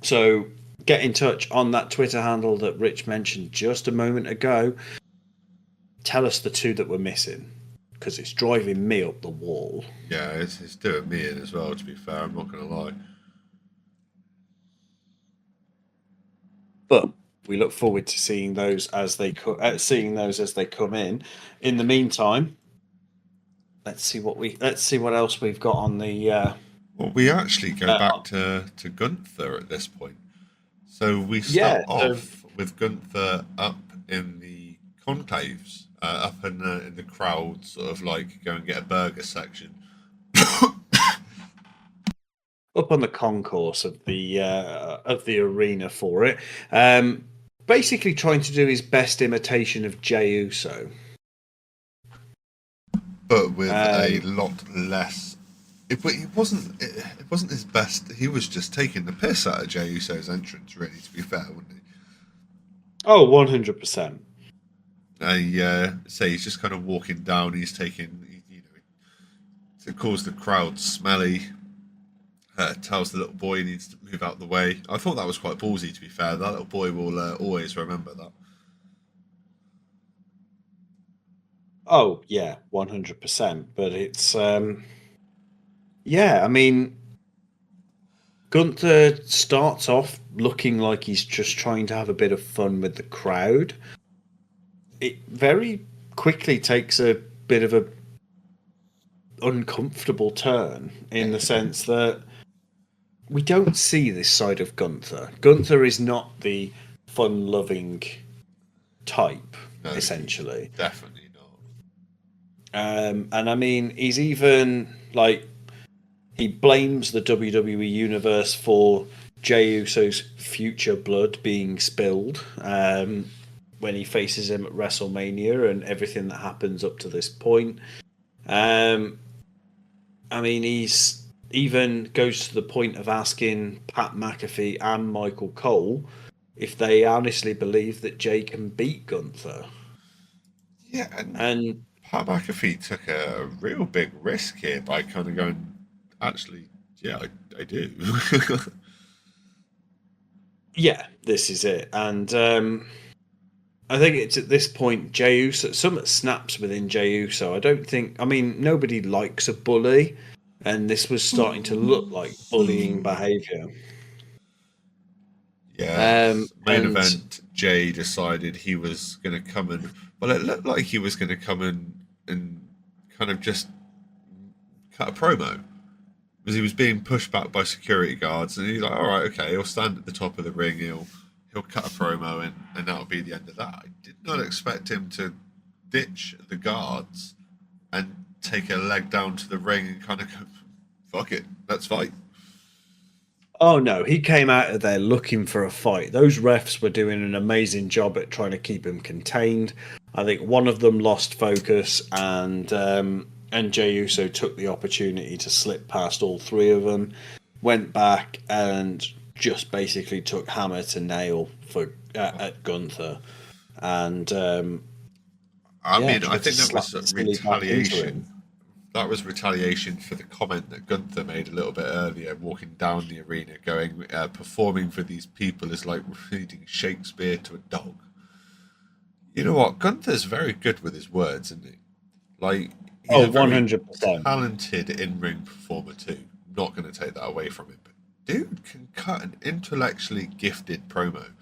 So get in touch on that Twitter handle that Rich mentioned just a moment ago. Tell us the 2 that were missing, because it's driving me up the wall. Yeah, it's doing me in as well, to be fair. I'm not going to lie. But we look forward to seeing those as they come in. In the meantime, let's see what else we've got on the. Well, we actually go back to Gunther at this point. So we start off with Gunther up in the conclaves, up in the crowd, sort of like go and get a burger section. Up on the concourse of the arena for it, basically trying to do his best imitation of Jey Uso, but with a lot less. It wasn't his best. He was just taking the piss out of Jey Uso's entrance, really, to be fair, wouldn't he? Oh, 100%. Say he's just kind of walking down. He's taking, to cause the crowd smelly. Tells the little boy he needs to move out the way. I thought that was quite ballsy, to be fair. That little boy will always remember that. Oh yeah, 100%. But it's yeah. I mean, Gunther starts off looking like he's just trying to have a bit of fun with the crowd. It very quickly takes a bit of a uncomfortable turn in the sense that we don't see this side of Gunther. Gunther is not the fun-loving type, no, essentially. Definitely not. And I mean, he's even like, he blames the WWE universe for Jey Uso's future blood being spilled when he faces him at WrestleMania and everything that happens up to this point. I mean, he's even goes to the point of asking Pat McAfee and Michael Cole if they honestly believe that Jey can beat Gunther. Yeah, and Pat McAfee took a real big risk here by kind of going, actually, yeah, I do. Yeah, this is it. And I think it's at this point, Jey Uso, something snaps within Jey Uso. I mean, nobody likes a bully, and this was starting to look like bullying behaviour. Yeah. Main event, Jey decided he was going to come in. Well, it looked like he was going to come in and kind of just cut a promo. was he was being pushed back by security guards, and he's like, all right, okay, he'll stand at the top of the ring, he'll cut a promo, and that'll be the end of that. I did not expect him to ditch the guards and take a leg down to the ring and kind of go, fuck it, let's fight. Oh no, he came out of there looking for a fight. Those refs were doing an amazing job at trying to keep him contained. I think one of them lost focus, and Jey Uso took the opportunity to slip past all three of them, went back and just basically took hammer to nail for at Gunther, and I yeah, mean, I tried to think that slap the was silly back into retaliation. him. That was retaliation for the comment that Gunther made a little bit earlier, walking down the arena, going, performing for these people is like reading Shakespeare to a dog. You know what? Gunther's very good with his words, isn't he? Like, he's Oh, a very 100%. talented in-ring performer too. Not going to take that away from him, but dude can cut an intellectually gifted promo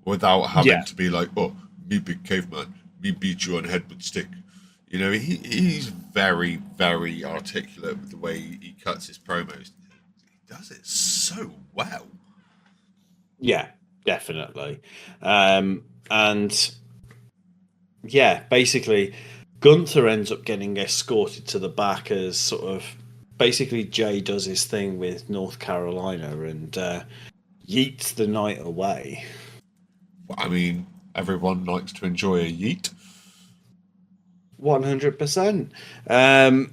without having Yeah, to be like, "Oh, me big caveman, me beat you on head with stick." You know, he's very, very articulate with the way he cuts his promos. He does it so well. yeah, definitely. And yeah, basically, Gunther ends up getting escorted to the back as sort of basically Jay does his thing with North Carolina and yeets the night away. I mean, everyone likes to enjoy a yeet. 100%.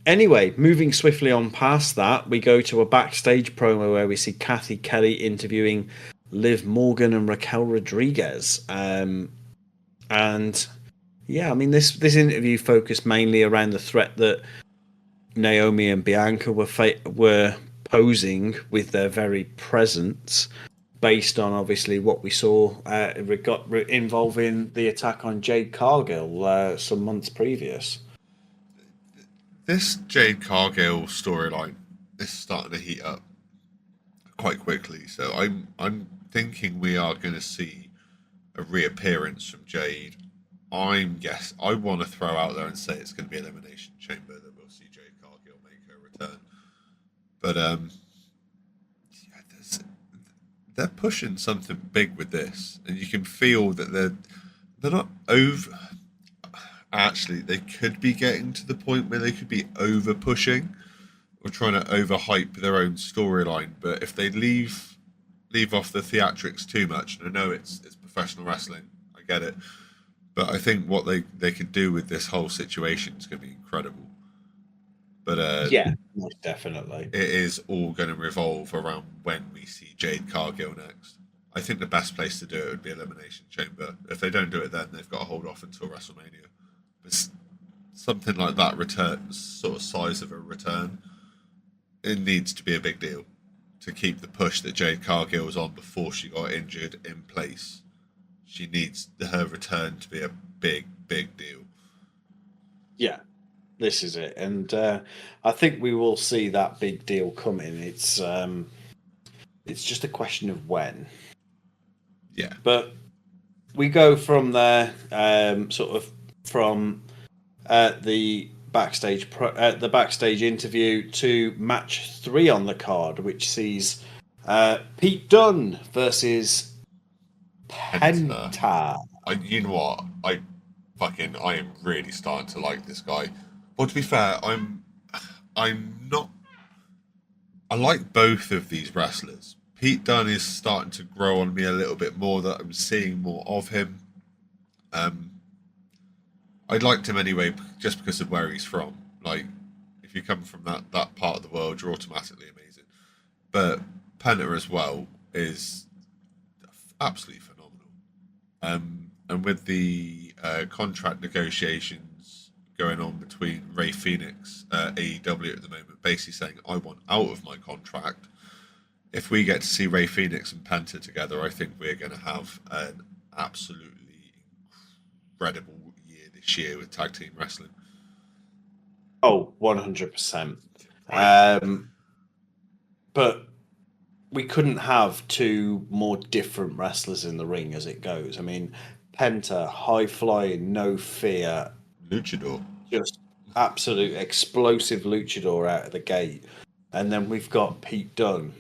Anyway, moving swiftly on past that, we go to a backstage promo where we see Kathy Kelly interviewing Liv Morgan and Raquel Rodriguez. And yeah, I mean this interview focused mainly around the threat that Naomi and Bianca were posing with their very presence, based on obviously what we saw involving the attack on Jade Cargill some months previous. This Jade Cargill storyline is starting to heat up quite quickly. So I'm thinking we are going to see a reappearance from Jade. I want to throw out there and say it's going to be Elimination Chamber that we'll see Jade Cargill make her return. But yeah, they're pushing something big with this, and you can feel that they're not over. Actually, they could be getting to the point where they could be over pushing or trying to overhype their own storyline. But if they leave off the theatrics too much, and I know it's professional wrestling, I get it, but I think what they could do with this whole situation is going to be incredible. But Yeah, most definitely. it is all going to revolve around when we see Jade Cargill next. I think the best place to do it would be Elimination Chamber. If they don't do it then, they've got to hold off until WrestleMania. But something like that return, sort of size of a return, it needs to be a big deal to keep the push that Jade Cargill was on before she got injured in place. She needs her return to be a big, big deal. Yeah, this is it, and I think we will see that big deal coming. It's just a question of when. Yeah. But we go from there, sort of from the backstage interview to match 3 on the card, which sees Pete Dunne versus Penta. You know what? I am really starting to like this guy. Well, to be fair, I'm not. I like both of these wrestlers. Pete Dunne is starting to grow on me a little bit more. That I'm seeing more of him. I liked him anyway, just because of where he's from. Like, if you come from that part of the world, you're automatically amazing. But Penta as well is absolutely phenomenal. And with the contract negotiations going on between Ray Phoenix, AEW at the moment, basically saying, I want out of my contract. If we get to see Ray Phoenix and Penta together, I think we're going to have an absolutely incredible year this year with tag team wrestling. Oh, 100%. But we couldn't have 2 more different wrestlers in the ring as it goes. I mean, Penta, high flying, no fear, Luchador. just absolute explosive luchador out of the gate. And then we've got Pete Dunne,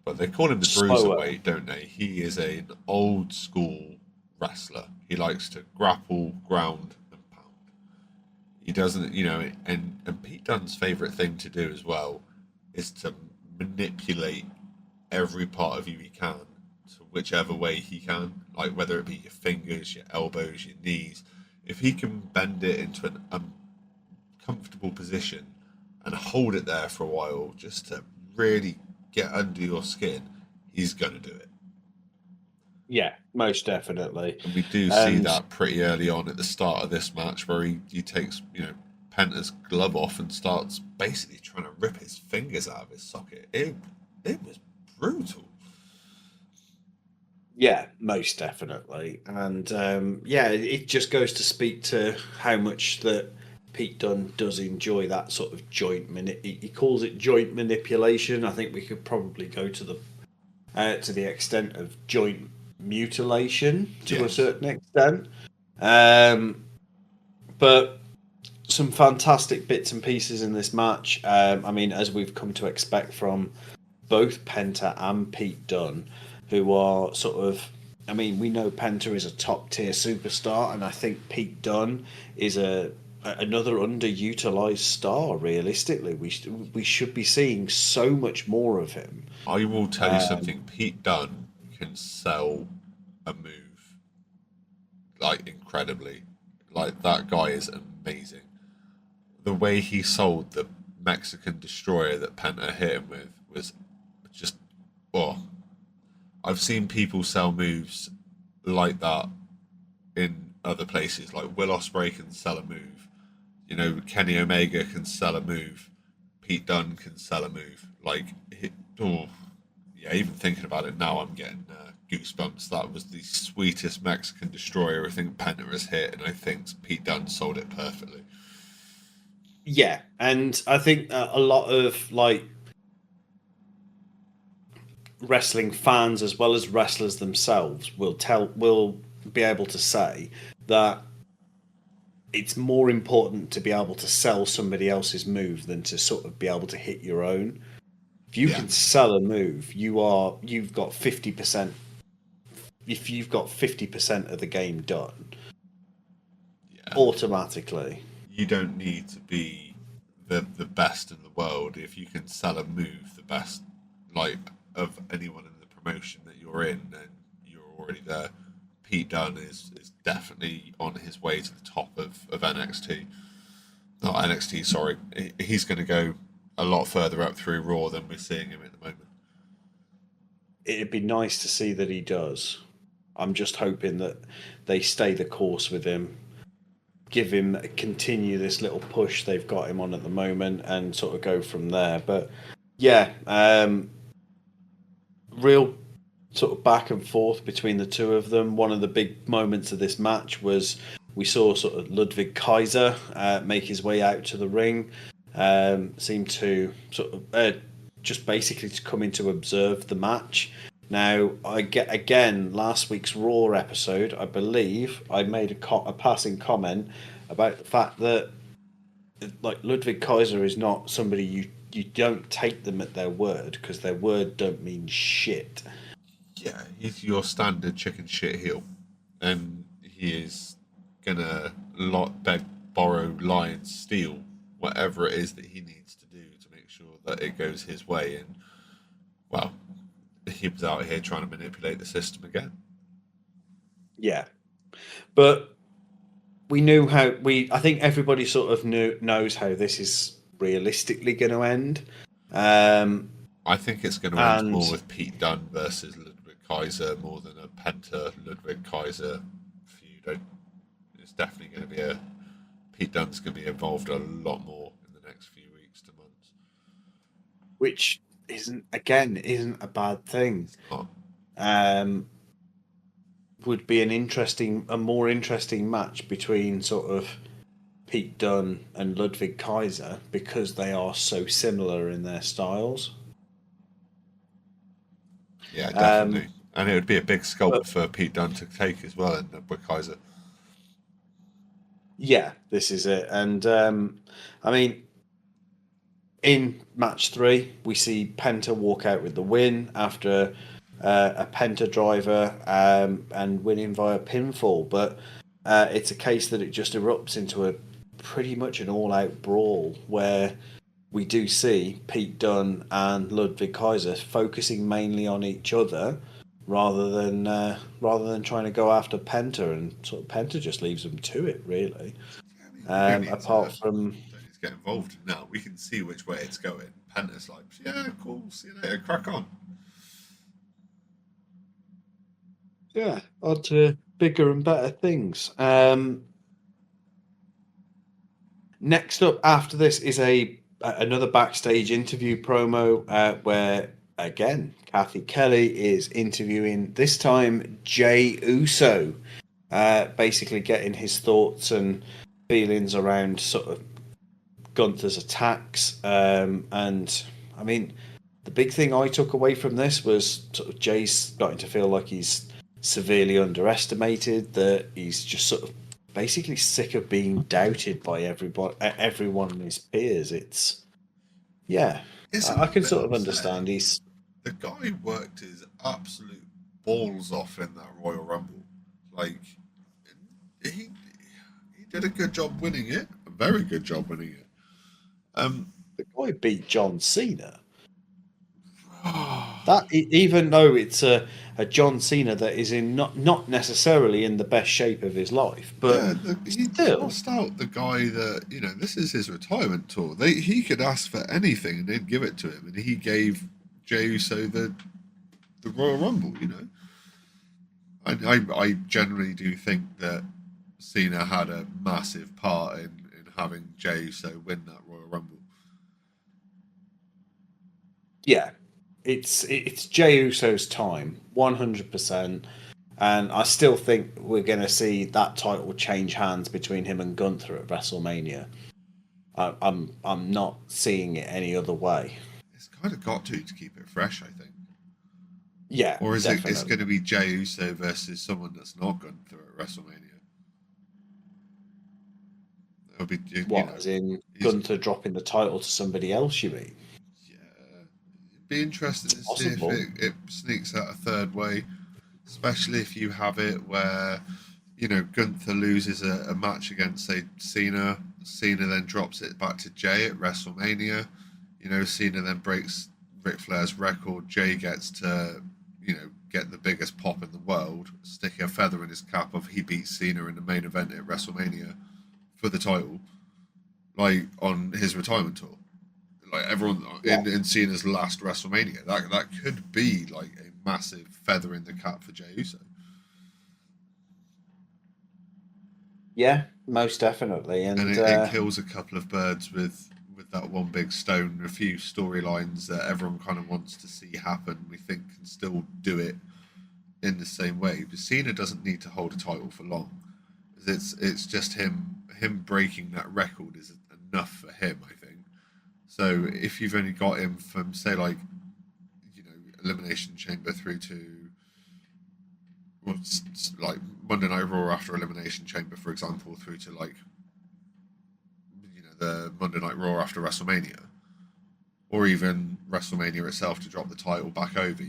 But they call him the slower. bruiserweight, don't they? He is an old school wrestler. He likes to grapple, ground, and pound. He doesn't, and Pete Dunne's favourite thing to do as well is to manipulate every part of you he can to whichever way he can, like whether it be your fingers, your elbows, your knees. If he can bend it into an uncomfortable position and hold it there for a while just to really get under your skin, he's going to do it. Yeah, most definitely. And we do see And that pretty early on at the start of this match where he takes, Penta's glove off and starts basically trying to rip his fingers out of his socket. It was brutal. yeah, most definitely. And yeah, it just goes to speak to how much that Pete Dunne does enjoy that sort of he calls it joint manipulation. I think we could probably go to the extent of joint mutilation to a Yes. certain extent. Um, but some fantastic bits and pieces in this match. I mean, as we've come to expect from both Penta and Pete Dunne, who are sort of. I mean, we know Penta is a top tier superstar, and I think Pete Dunne is another underutilized star. Realistically, we should be seeing so much more of him. I will tell you something. Pete Dunne can sell a move like incredibly. Like that guy is amazing. The way he sold the Mexican destroyer that Penta hit him with was just oh. I've seen people sell moves like that in other places. Like Will Ospreay can sell a move. Kenny Omega can sell a move. Pete Dunne can sell a move. Yeah, even thinking about it now, I'm getting goosebumps. That was the sweetest Mexican destroyer I think Penta has hit, and I think Pete Dunne sold it perfectly. Yeah, and I think a lot of wrestling fans as well as wrestlers themselves will be able to say that it's more important to be able to sell somebody else's move than to sort of be able to hit your own. If you Yeah, can sell a move, you've got 50%. If you've got 50% of the game done yeah. automatically. You don't need to be the best in the world if you can sell a move the best like of anyone in the promotion that you're in, then you're already there. Pete Dunne is definitely on his way to the top of NXT. Not NXT, sorry. He's going to go a lot further up through Raw than we're seeing him at the moment. It'd be nice to see that he does. I'm just hoping that they stay the course with him, continue this little push they've got him on at the moment, and sort of go from there. But yeah, real sort of back and forth between the two of them. One of the big moments of this match was we saw sort of Ludwig Kaiser make his way out to the ring. Seemed to sort of just basically to come in to observe the match. Now, I get again last week's Raw episode. I believe I made a passing comment about the fact that like Ludwig Kaiser is not somebody you don't take them at their word because their word don't mean shit. Yeah, he's your standard chicken shit heel, and he is gonna beg, borrow, lie, and steal whatever it is that he needs to do to make sure that it goes his way. And well, he was out here trying to manipulate the system again. Yeah, but we knew how we. I think everybody sort of knows how this is realistically going to end. I think it's going to end And more with Pete Dunne versus Ludwig Kaiser more than a Penta Ludwig Kaiser feud. It's definitely going to be Pete Dunne's going to be involved a lot more in the next few weeks to months. which isn't a bad thing. Oh, Would be a more interesting match between sort of Pete Dunne and Ludwig Kaiser because they are so similar in their styles. yeah, definitely. And it would be a big But sculpt for Pete Dunne to take as well in Ludwig Kaiser. yeah, this is it. And I mean, in match 3, we see Penta walk out with the win after a Penta driver and winning via pinfall. But it's a case that it just erupts into a pretty much an all-out brawl where we do see Pete Dunne and Ludwig Kaiser focusing mainly on each other rather than trying to go after Penta, and sort of Penta just leaves them to it, really. Yeah, I mean, we don't need Apart to, from don't need to get involved now. We can see which way it's going. Penta's like, yeah, cool, see you later, crack on. yeah, on to bigger and better things. Next up after this is another backstage interview promo where again Kathy Kelly is interviewing, this time Jey Uso, basically getting his thoughts and feelings around sort of Gunther's attacks. And I mean, the big thing I took away from this was sort of Jay's starting to feel like he's severely underestimated, that he's just sort of basically sick of being doubted by everyone and his peers. It's, yeah, It's a I can bit sort of upsetting. understand. He's, The guy worked his absolute balls off in that Royal Rumble. Like, he did a good job winning it, a very good job winning it. the guy beat John Cena. That even though it's a John Cena that is in not necessarily in the best shape of his life, but Yeah, he still, tossed out the guy that, this is his retirement tour. He could ask for anything and they'd give it to him, and he gave Jey Uso the Royal Rumble. I generally do think that Cena had a massive part in having Jey Uso win that Royal Rumble. yeah, it's Jey Uso's time, 100%, and I still think we're going to see that title change hands between him and Gunther at WrestleMania. I'm not seeing it any other way. It's kind of got to keep it fresh, I think. Yeah, Or is it's definitely. going to be Jey Uso versus someone that's not Gunther at WrestleMania? It'll be, What, as in he's, Gunther dropping the title to somebody else? You mean? yeah, it'd be interesting It's to see if possible. it sneaks out a third way, especially if you have it where, Gunther loses a match against, say, Cena. Cena then drops it back to Jey at WrestleMania. Cena then breaks Ric Flair's record. Jey gets to, get the biggest pop in the world, sticking a feather in his cap of he beats Cena in the main event at WrestleMania for the title, like on his retirement tour. Like everyone Yeah. in Cena's last WrestleMania, that could be like a massive feather in the cap for Jey Uso. Yeah, most definitely. And And it kills a couple of birds with that one big stone. A few storylines that everyone kind of wants to see happen, we think can still do it in the same way. But Cena doesn't need to hold a title for long. It's just him breaking that record is enough for him, I think. So if you've only got him from, say, like, Elimination Chamber through to, well, like Monday Night Raw after Elimination Chamber, for example, through to like, the Monday Night Raw after WrestleMania, or even WrestleMania itself to drop the title back over,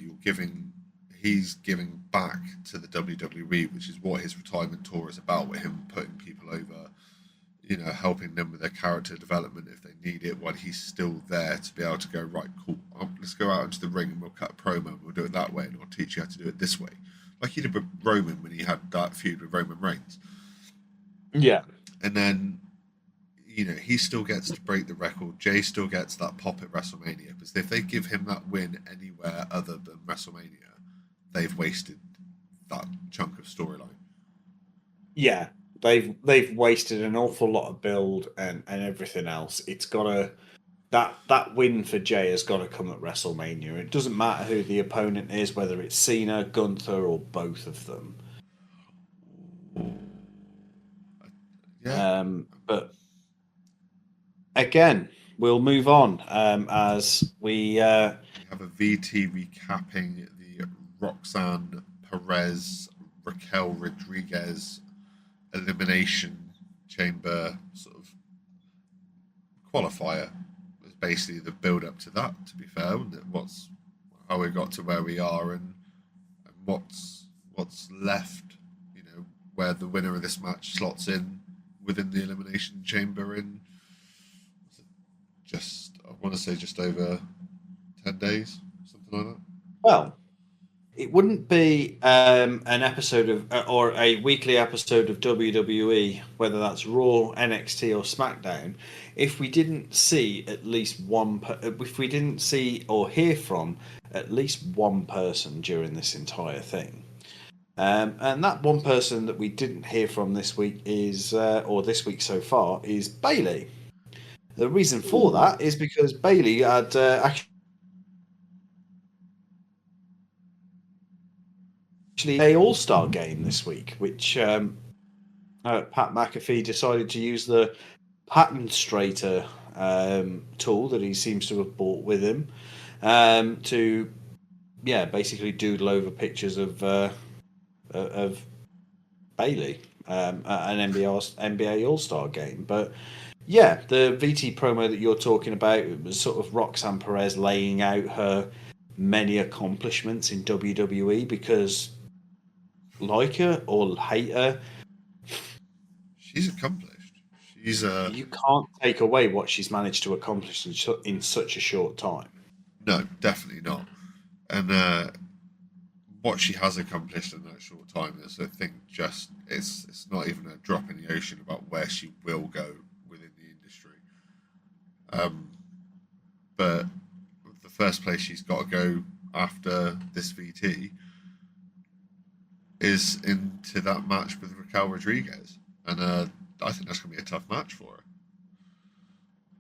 he's giving back to the WWE, which is what his retirement tour is about, with him putting people over, helping them with their character development if they need it, while he's still there to be able to go, right, cool, let's go out into the ring and we'll cut a promo and we'll do it that way, and I'll teach you how to do it this way. Like he did with Roman when he had that feud with Roman Reigns. yeah, And then, he still gets to break the record. Jey still gets that pop at WrestleMania, because if they give him that win anywhere other than WrestleMania, they've wasted that chunk of storyline. yeah, they've wasted an awful lot of build and everything else. It's gotta that win for Jey has got to come at WrestleMania. It doesn't matter who the opponent is, whether it's Cena, Gunther, or both of them. Yeah. But again, we'll move on as we. We have a VT recapping the Roxanne Perez Raquel Rodriguez Elimination Chamber sort of qualifier, as basically the build up to that. To be fair, how we got to where we are, and what's left. You know, where the winner of this match slots in within the Elimination Chamber in I want to say just over 10 days, something like that. Well, it wouldn't be an episode of or a weekly episode of WWE, whether that's Raw, NXT, or SmackDown, if we didn't see at least if we didn't see or hear from at least one person during this entire thing. And that one person that we didn't hear from this week or this week so far, is Bayley. The reason for that is because Bayley had actually a All-Star game this week, which Pat McAfee decided to use the patent straightener tool that he seems to have brought with him to basically doodle over pictures of Bayley at an NBA All-Star game. But yeah, the VT promo that you're talking about, it was sort of Roxanne Perez laying out her many accomplishments in WWE, because like her or hate her, she's accomplished. You can't take away what she's managed to accomplish in such a short time. No, definitely not. And what she has accomplished in that short time is, I think, it's not even a drop in the ocean about where she will go within the industry. But the first place she's got to go after this VT is into that match with Raquel Rodriguez, and I think that's going to be a tough match for her.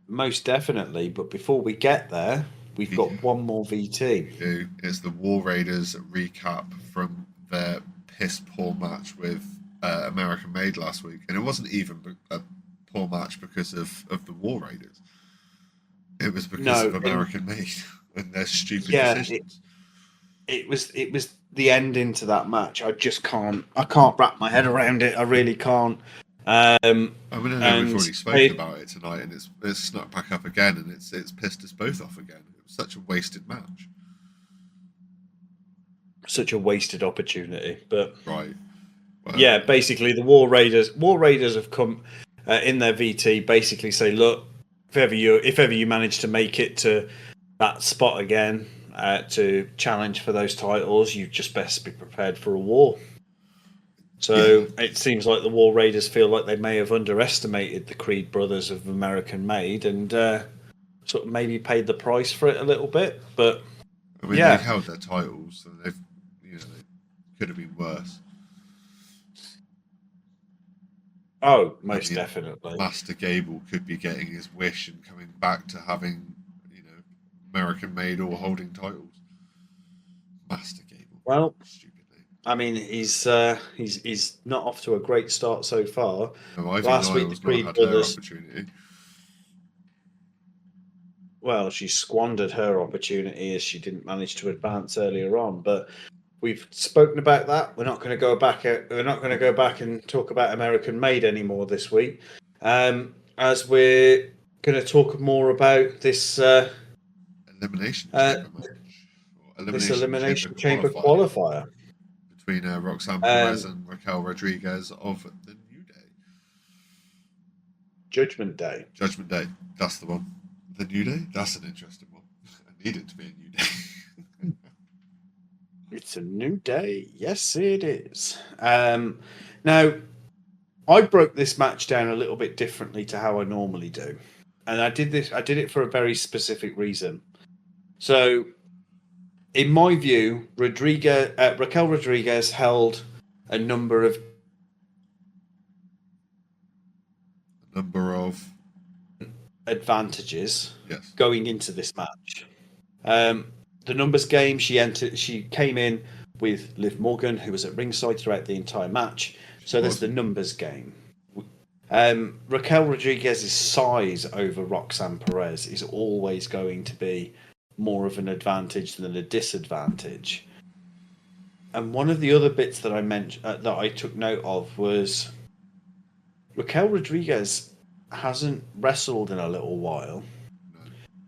Most definitely, but before we get there, we've got one more VT. We do. It's the War Raiders recap from their piss poor match with American Made last week, and it wasn't even a poor match because of the War Raiders. It was because of American Made and their stupid decisions. It was the ending to that match. I can't wrap my head around it. I really can't. I mean, I know we've already spoken about it tonight, and it's snuck back up again, and it's pissed us both off again. It was such a wasted match, such a wasted opportunity. But right, well, yeah, basically the War Raiders have come in their VT. Basically, say, look, if ever you manage to make it to that spot again to challenge for those titles, you just best be prepared for a war. So it seems like the War Raiders feel like they may have underestimated the Creed brothers of American Made, and sort of maybe paid the price for it a little bit. But I mean, they've held their titles, and they could have been worse. Oh, most definitely. Master Gable could be getting his wish and coming back to having, American Made or holding titles. Master Gable. Well, stupid name. I mean, he's not off to a great start so far. No, last week the Creed brothers opportunity. Well, she squandered her opportunity as she didn't manage to advance earlier on. But we've spoken about that. We're not going to go back. We're not going to go back and talk about American Made anymore this week, as we're going to talk more about this Elimination Chamber match. This Elimination Chamber qualifier between Roxanne Perez and Raquel Rodriguez of the New Day. Judgment Day. Judgment Day. That's the one. The New Day? That's an interesting one. I need it to be a new day. It's a new day. Yes, it is. Now, I broke this match down a little bit differently to how I normally do. And I did it for a very specific reason. So, in my view, Raquel Rodriguez held a number of advantages going into this match. The numbers game, she came in with Liv Morgan, who was at ringside throughout the entire match. So there's the numbers game. Raquel Rodriguez's size over Roxanne Perez is always going to be more of an advantage than a disadvantage. And one of the other bits that I mentioned that I took note of was Raquel Rodriguez hasn't wrestled in a little while,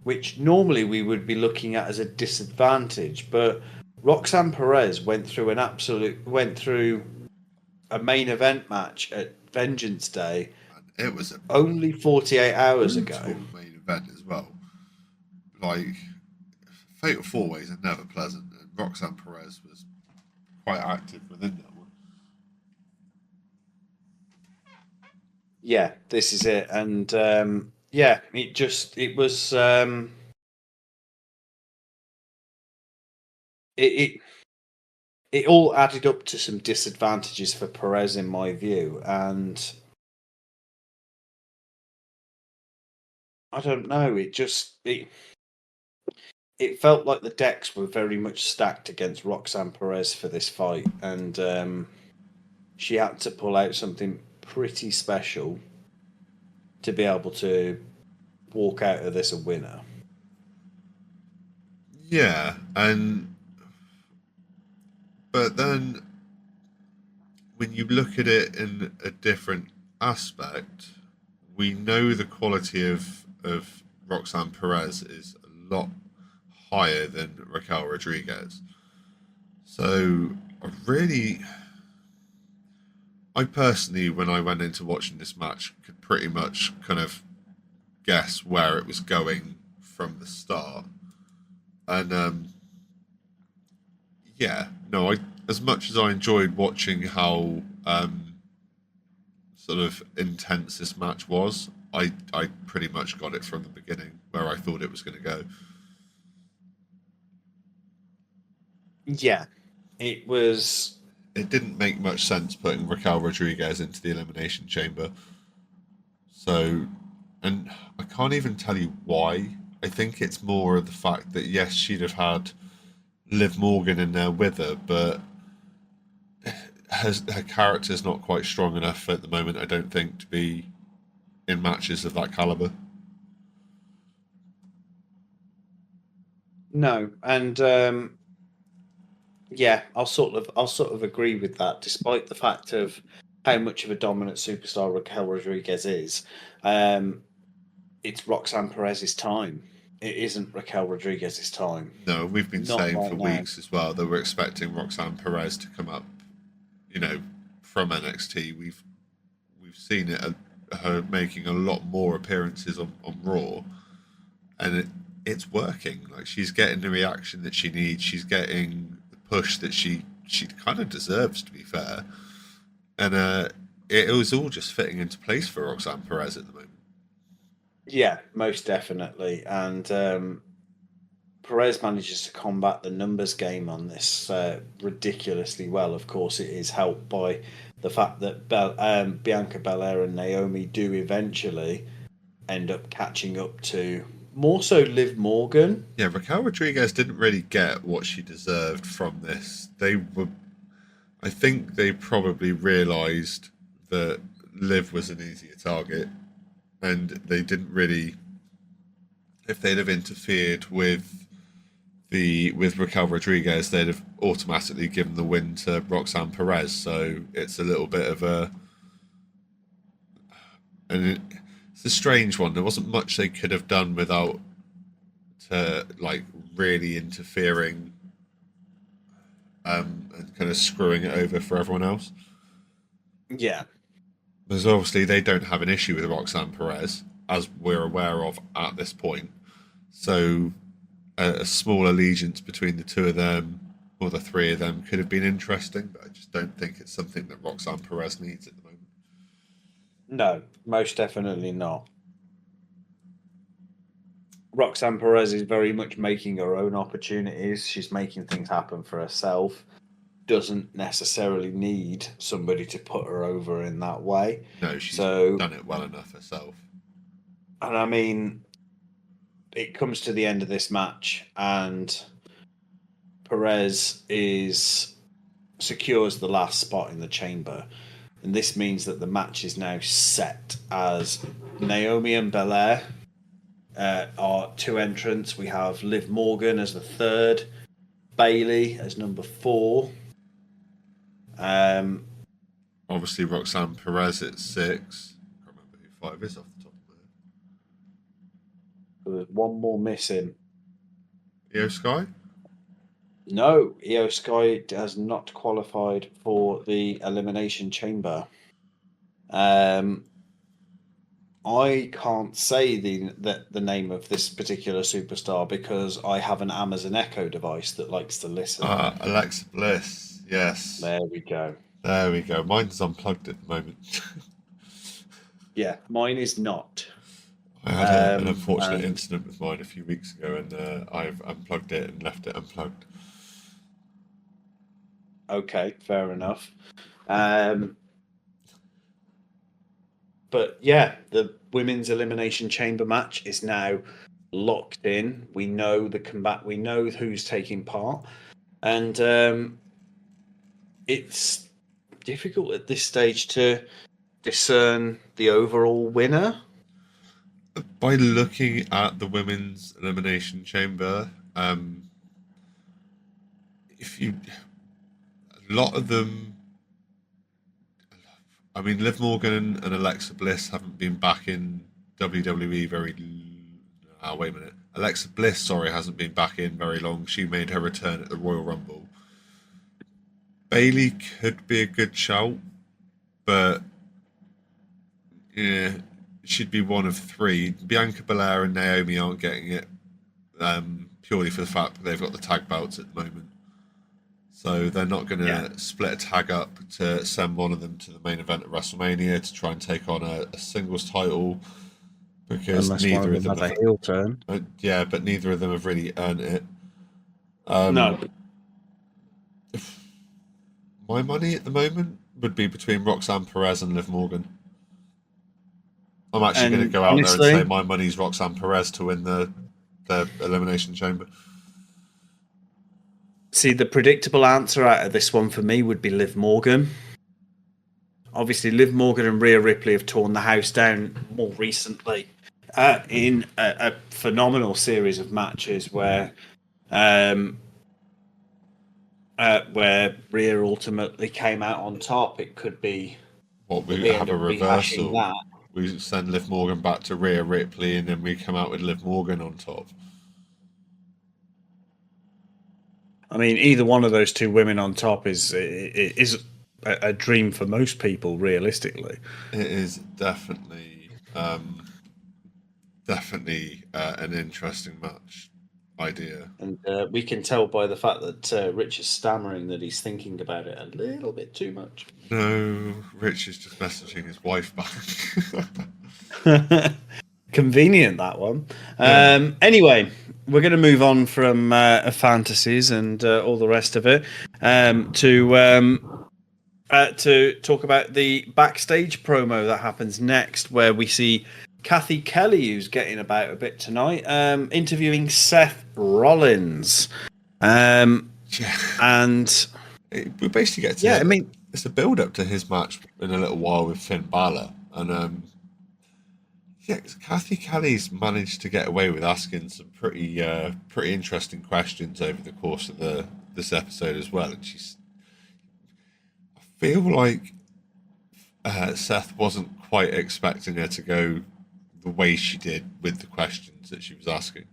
which normally we would be looking at as a disadvantage. But Roxanne Perez went through a main event match at Vengeance Day And it was a only 48 hours brutal ago. main event as well. Like, fatal four ways are never pleasant, and Roxanne Perez was quite active within that one. Yeah, this is it, and yeah, it was it it all added up to some disadvantages for Perez in my view, and I don't know, it felt like the decks were very much stacked against Roxanne Perez for this fight, and she had to pull out something pretty special to be able to walk out of this a winner. Yeah, and but then when you look at it in a different aspect, we know the quality of Roxanne Perez is a lot higher than Raquel Rodriguez. So I personally, when I went into watching this match, could pretty much kind of guess where it was going from the start. And yeah, no, I as much as I enjoyed watching how sort of intense this match was, I pretty much got it from the beginning where I thought it was going to go. Yeah, it was. It didn't make much sense putting Raquel Rodriguez into the Elimination Chamber. So, and I can't even tell you why. I think it's more of the fact that yes, she'd have had Liv Morgan in there with her, but her character's not quite strong enough at the moment, I don't think, to be in matches of that caliber. No, and yeah, I'll sort of agree with that, despite the fact of how much of a dominant superstar Raquel Rodriguez is. Um, it's Roxanne Perez's time. It isn't Raquel Rodriguez's time. No, we've been Not saying for right now. weeks as well that we're expecting Roxanne Perez to come up, you know, from NXT. We've seen it her making a lot more appearances on Raw, and it's working. Like she's getting the reaction that she needs. She's getting the push that she kind of deserves, to be fair. And it was all just fitting into place for Roxanne Perez at the moment. Yeah, most definitely. And Perez manages to combat the numbers game on this ridiculously well. Of course, it is helped by the fact that Bianca Belair and Naomi do eventually end up catching up to more so Liv Morgan. Yeah, Raquel Rodriguez didn't really get what she deserved from this. I think they probably realised that Liv was an easier target, and they didn't really. If they'd have interfered with Raquel Rodriguez, they'd have automatically given the win to Roxanne Perez. So it's a little bit of it's a strange one. There wasn't much they could have done without like really interfering and kind of screwing it over for everyone else. Yeah, Because obviously they don't have an issue with Roxanne Perez, as we're aware of at this point. So a small allegiance between the two of them or the three of them could have been interesting, but I just don't think it's something that Roxanne Perez needs at the moment. no, most definitely not. Roxanne Perez is very much making her own opportunities. She's making things happen for herself. Doesn't necessarily need somebody to put her over in that way. No, she's So, done it well enough herself. and I mean, it comes to the end of this match, and Perez is secures the last spot in the chamber, and this means that the match is now set as Naomi and Belair are two entrants. We have Liv Morgan as the third, Bailey as number four. Obviously, Roxanne Perez at 6. I can't remember who 5 is off the top of my head. There's one more missing. Io Sky? No, Io Sky has not qualified for the Elimination Chamber. I can't say the name of this particular superstar because I have an Amazon Echo device that likes to listen. Alexa Bliss. Yes. There we go. There we go. Mine's unplugged at the moment. Yeah, mine is not. I had an unfortunate and- incident with mine a few weeks ago, and I've unplugged it and left it unplugged. Okay, fair enough. But yeah, the women's elimination chamber match is now locked in. We know the combat. We know who's taking part, and it's difficult at this stage to discern the overall winner. By looking at the women's elimination chamber, if you, a lot of them, I mean, Liv Morgan and Alexa Bliss haven't been back in WWE very. Wait a minute. Alexa Bliss, sorry, hasn't been back in very long. She made her return at the Royal Rumble. Bailey could be a good shout, but yeah, she'd be one of three. Bianca Belair and Naomi aren't getting it purely for the fact that they've got the tag belts at the moment. So they're not going to split a tag up to send one of them to the main event at WrestleMania to try and take on a singles title because Unless neither one of them have a heel turn. yeah, but neither of them have really earned it. No. My money at the moment would be between Roxanne Perez and Liv Morgan. I'm actually going to go out there and say my money's Roxanne Perez to win the Elimination Chamber. See, the predictable answer out of this one for me would be Liv Morgan. Obviously, Liv Morgan and Rhea Ripley have torn the house down more recently in a phenomenal series of matches where Rhea ultimately came out on top. It could be we have a reversal. We send Liv Morgan back to Rhea Ripley, and then we come out with Liv Morgan on top. I mean, either one of those two women on top is a dream for most people, realistically. It is definitely an interesting match idea. And we can tell by the fact that Rich is stammering that he's thinking about it a little bit too much. No, Rich is just messaging his wife back. Convenient, that one. Anyway, we're going to move on from fantasies and all the rest of it to talk about the backstage promo that happens next, where we see Kathy Kelly, who's getting about a bit tonight, interviewing Seth Rollins. And we basically get to it's a build up to his match in a little while with Finn Balor, and Kathy Kelly's managed to get away with asking some pretty interesting questions over the course of this episode as well, and I feel like Seth wasn't quite expecting her to go the way she did with the questions that she was asking.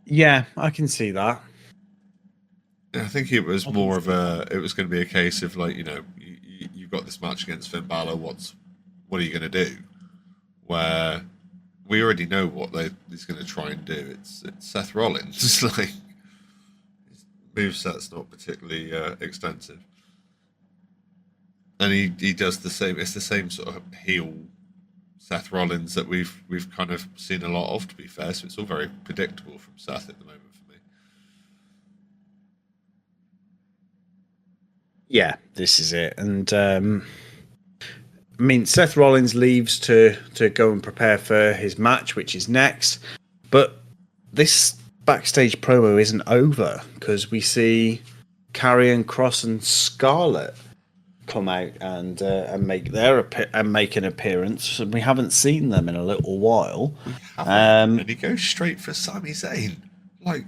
Yeah, I can see that. I think it was more of it was going to be a case of like, you've got this match against Finn Balor, what are you going to do? Where we already know what he's going to try and do. It's Seth Rollins. It's like his moveset's not particularly extensive. And he does the same. It's the same sort of heel Seth Rollins that we've kind of seen a lot of, to be fair. So it's all very predictable from Seth at the moment for me. Yeah, this is it. And I mean, Seth Rollins leaves to go and prepare for his match, which is next. But this backstage promo isn't over because we see Karrion Kross and Scarlett come out and make an appearance. We haven't seen them in a little while. And he goes straight for Sami Zayn. Like,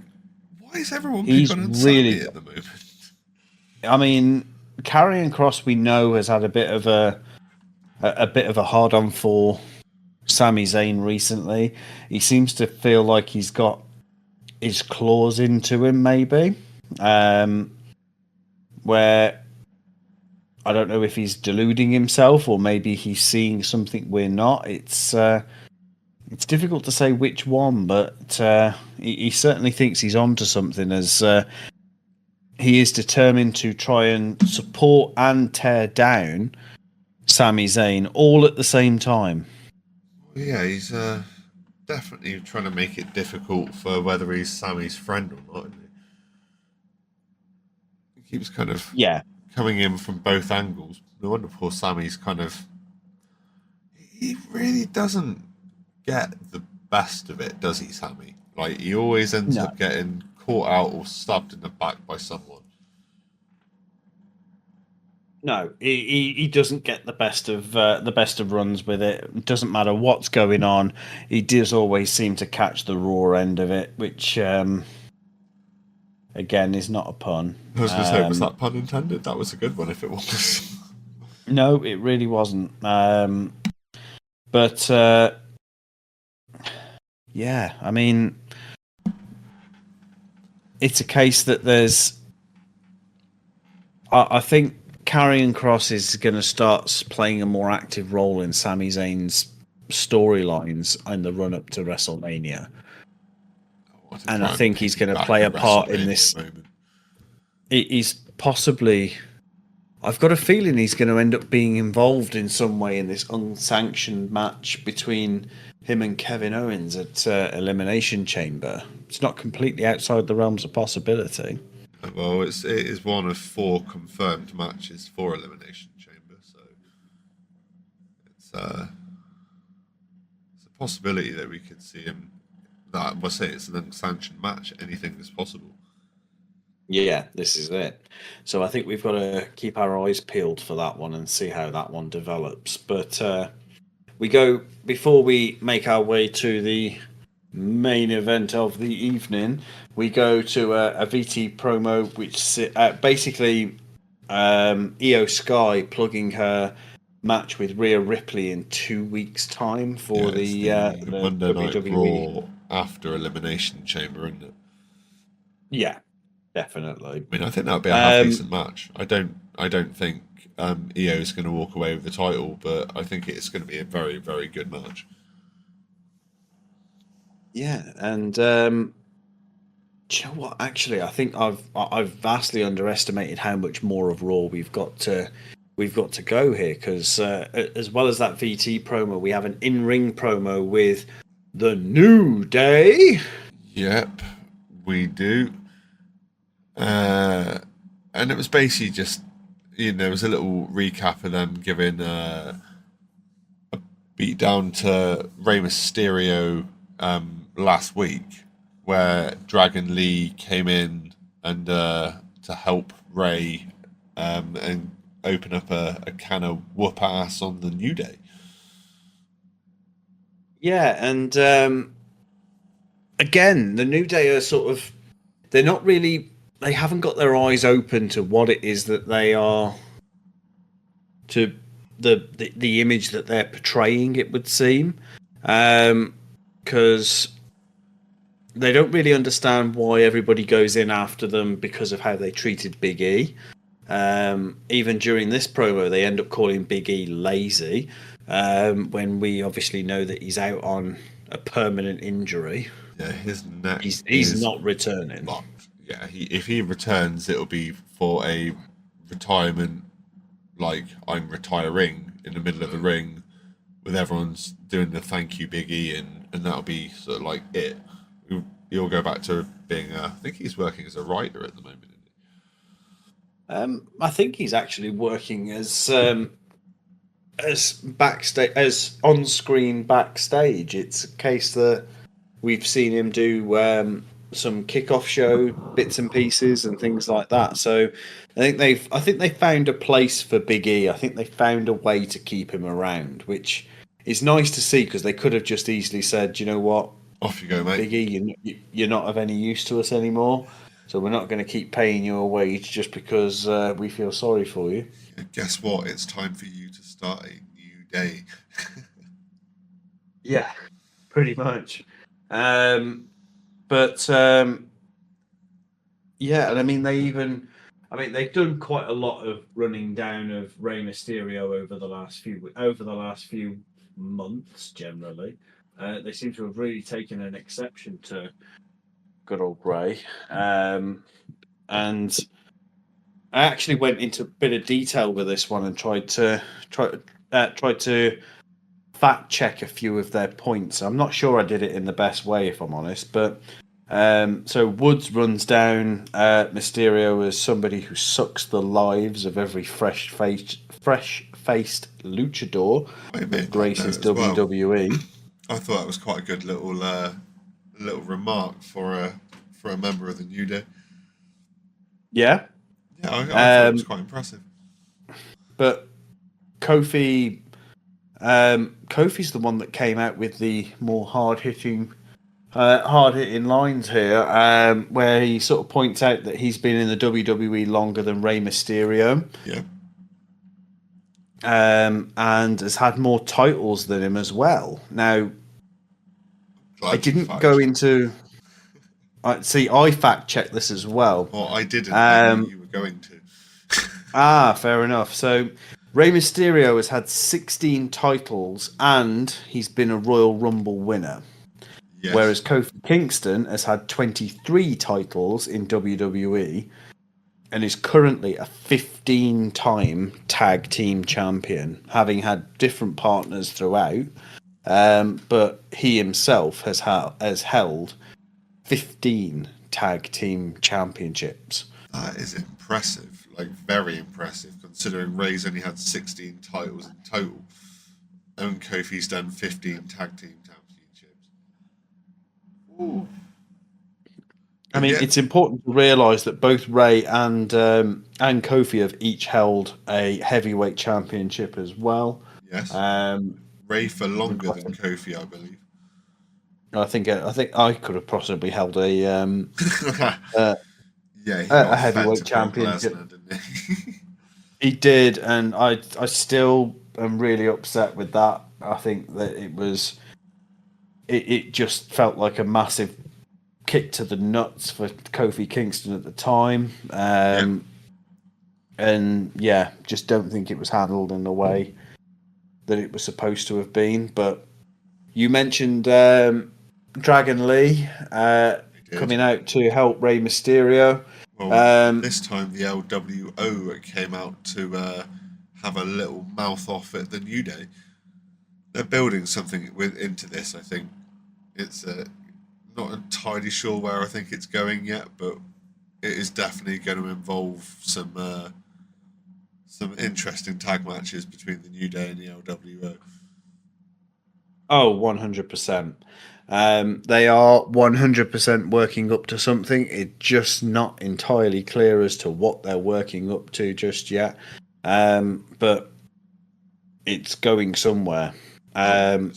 why is everyone picking on Sami at the moment? I mean, Karrion Kross we know has had a bit of a hard on for Sami Zayn recently. He seems to feel like he's got his claws into him, maybe. Where I don't know if he's deluding himself or maybe he's seeing something we're not. It's difficult to say which one, but he certainly thinks he's onto something as he is determined to try and support and tear down Sami Zayn all at the same time. Yeah, he's definitely trying to make it difficult for whether he's Sammy's friend or not. Isn't he? He keeps kind of Yeah, coming in from both angles. No wonder poor Sammy's kind of. He really doesn't get the best of it, does he, Sammy? Like, he always ends no, up getting caught out or stabbed in the back by someone. no, he doesn't get the best of runs with it. It doesn't matter what's going on. He does always seem to catch the raw end of it, which again is not a pun. I was going to say, was that pun intended? That was a good one if it was. No, it really wasn't. But yeah, I mean, it's a case that there's. I think Karrion Kross is going to start playing a more active role in Sami Zayn's storylines in the run up to WrestleMania, and I think he's going to play a part in this. He's possibly. I've got a feeling he's going to end up being involved in some way in this unsanctioned match between him and Kevin Owens at Elimination Chamber. It's not completely outside the realms of possibility. Well, it is one of 4 confirmed matches for Elimination Chamber, so it's a possibility that we could see him. That must say it's an unsanctioned match. Anything is possible. Yeah, this is it. So I think we've got to keep our eyes peeled for that one and see how that one develops. But before we make our way to the main event of the evening, we go to a VT promo, which basically Io Sky plugging her match with Rhea Ripley in 2 weeks' time for the Monday Night WWE. Raw after Elimination Chamber, isn't it? Yeah, definitely. I mean, I think that'll be a half decent match. I don't think Io is going to walk away with the title, but I think it's going to be a very, very good match. Yeah, and do you know what? Actually, I think I've vastly underestimated how much more of Raw we've got to go here, because as well as that VT promo, we have an in-ring promo with the New Day. Yep, we do. And it was basically just, there was a little recap of them giving a beat down to Rey Mysterio last week, where Dragon Lee came in and to help Rey and open up a can of whoop ass on the New Day. Yeah, and again, the New Day are they're not really, they haven't got their eyes open to what it is that they are, to the image that they're portraying, it would seem, because they don't really understand why everybody goes in after them because of how they treated Big E. Even during this promo, they end up calling Big E lazy, when we obviously know that he's out on a permanent injury. Yeah, his neck. He's not returning. Locked. Yeah, if he returns, it'll be for a retirement, like I'm retiring in the middle of the ring, with everyone's doing the thank you Big E, and that'll be sort of like it. He'll go back to being. I think he's working as a writer at the moment. I think he's actually working as backstage, as on-screen backstage. It's a case that we've seen him do some kickoff show bits and pieces and things like that. So I think they found a place for Big E. I think they found a way to keep him around, which is nice to see, because they could have just easily said, you know what, off you go, mate. Big E, you're not of any use to us anymore. So we're not going to keep paying you a wage just because we feel sorry for you. And guess what? It's time for you to start a new day. Yeah, pretty much. But yeah, and I mean they've done quite a lot of running down of Rey Mysterio over the last few months. Generally, they seem to have really taken an exception to good old Rey. And I actually went into a bit of detail with this one and tried to fact check a few of their points. I'm not sure I did it in the best way, if I'm honest, but so Woods runs down Mysterio as somebody who sucks the lives of every fresh-faced luchador I made that that graces note as well. WWE. I thought that was quite a good little remark for a member of the New Day. Yeah, Yeah, I thought it was quite impressive. but Kofi, Kofi's the one that came out with the more hard-hitting lines here, where he sort of points out that he's been in the WWE longer than Rey Mysterio. Yeah. And has had more titles than him as well. Now, Glad I didn't go into. I fact checked this as well. Well, I didn't. I knew you were going to. Fair enough. So, Rey Mysterio has had 16 titles and he's been a Royal Rumble winner. Yes. Whereas Kofi Kingston has had 23 titles in WWE and is currently a 15-time tag team champion, having had different partners throughout. But he himself has held 15 tag team championships. That is impressive, like very impressive, considering Ray's only had 16 titles in total, and Kofi's done 15 tag team championships. Ooh. I mean, it's important to realise that both Ray and Kofi have each held a heavyweight championship as well. Yes. Ray for longer than Kofi, I believe. I think I could have possibly held a a heavyweight championship. Lesnar, didn't he? He did, and I still am really upset with that. I think that it just felt like a massive kick to the nuts for Kofi Kingston at the time. And yeah, just don't think it was handled in the way that it was supposed to have been. But you mentioned Dragon Lee coming out to help Rey Mysterio. Well, this time the LWO came out to have a little mouth off at the New Day. They're building something into this, I think. It's not entirely sure where I think it's going yet, but it is definitely going to involve some interesting tag matches between the New Day and the LWO. Oh, 100%. They are 100% working up to something. It's just not entirely clear as to what they're working up to just yet. But it's going somewhere. But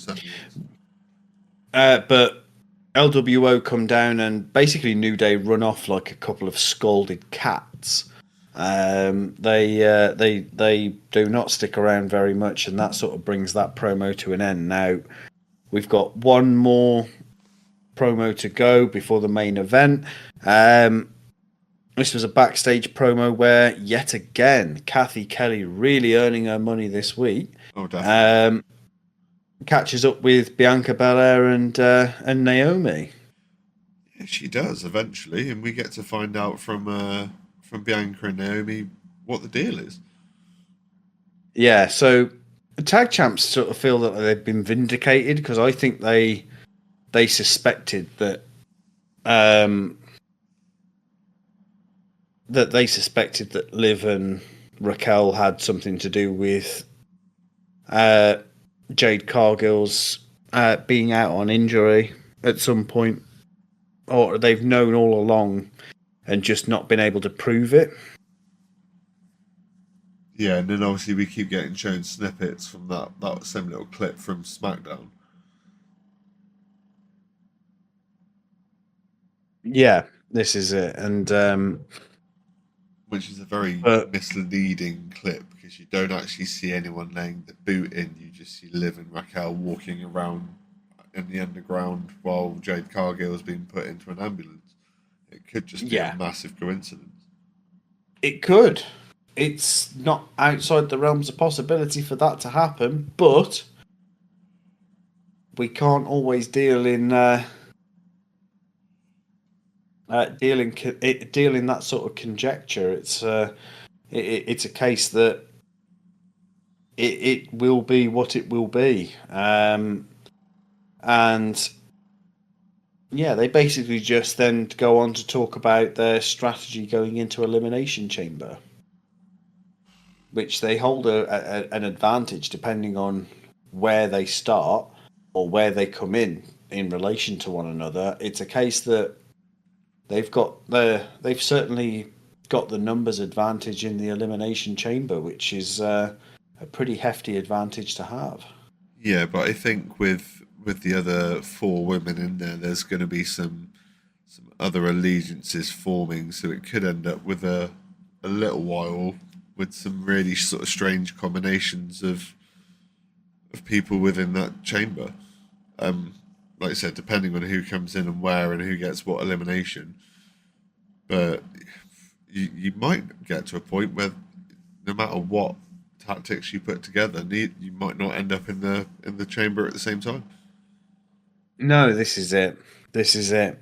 LWO come down and basically New Day run off like a couple of scalded cats. They do not stick around very much, and that sort of brings that promo to an end. Now, we've got one more promo to go before the main event. This was a backstage promo where, yet again, Kathy Kelly really earning her money this week. Oh, definitely. Catches up with Bianca Belair and Naomi. Yeah, she does eventually, and we get to find out from Bianca and Naomi what the deal is. Yeah, so the tag champs sort of feel that they've been vindicated because I think they suspected that Liv and Raquel had something to do with Jade Cargill's being out on injury at some point, or they've known all along and just not been able to prove it. Yeah, and then obviously we keep getting shown snippets from that same little clip from SmackDown. Yeah, this is it, and which is a very misleading clip because you don't actually see anyone laying the boot in. You just see Liv and Raquel walking around in the underground while Jade Cargill has been put into an ambulance. It could just be Yeah. a massive coincidence. It could. It's not outside the realms of possibility for that to happen, but we can't always deal in deal in that sort of conjecture. It's a case that it will be what it will be, and yeah, they basically just then go on to talk about their strategy going into Elimination Chamber, which they hold an advantage depending on where they start or where they come in relation to one another. It's a case that they've certainly got the numbers advantage in the Elimination Chamber, which is a pretty hefty advantage to have. Yeah, but I think with the other four women in there, there's going to be some other allegiances forming, so it could end up with a little while with some really sort of strange combinations of people within that chamber. Like I said, depending on who comes in and where and who gets what elimination. But you might get to a point where no matter what tactics you put together, you might not end up in the chamber at the same time. No, this is it. This is it.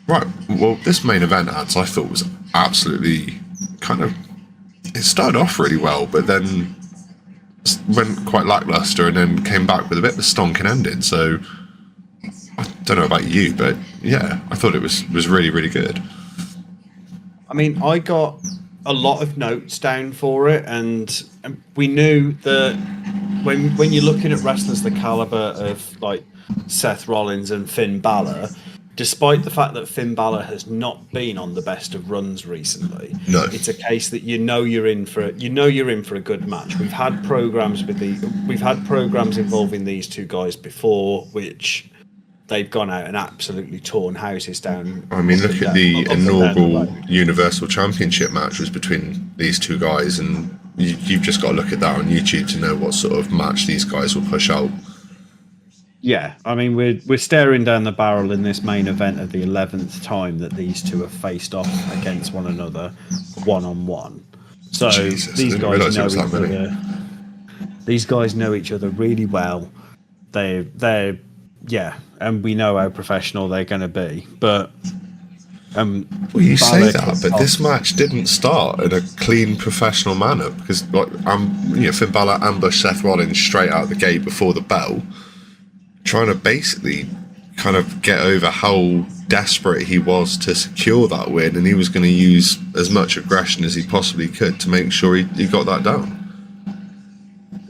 Right. Well, this main event, ads, I thought was absolutely kind of. It started off really well, but then went quite lackluster, and then came back with a bit of a stonking ending. So I don't know about you, but yeah, I thought it was really, really good. I mean, I got a lot of notes down for it, and we knew that when you're looking at wrestlers the caliber of like Seth Rollins and Finn Balor, despite the fact that Finn Balor has not been on the best of runs recently, No. it's a case that you're in for a good match. We've had programs involving these two guys before, which they've gone out and absolutely torn houses down. I mean, look at the inaugural Universal Championship match was between these two guys, and you've just got to look at that on YouTube to know what sort of match these guys will push out. Yeah, I mean, we're staring down the barrel in this main event of the 11th time that these two have faced off against one another, one-on-one. So Jesus, these guys know each that many. other. These guys know each other really well. They're yeah, and we know how professional they're going to be. But well, you say that, but this match didn't start in a clean, professional manner because, Finn Balor ambushed Seth Rollins straight out the gate before the bell, trying to basically kind of get over how desperate he was to secure that win, and he was going to use as much aggression as he possibly could to make sure he got that down.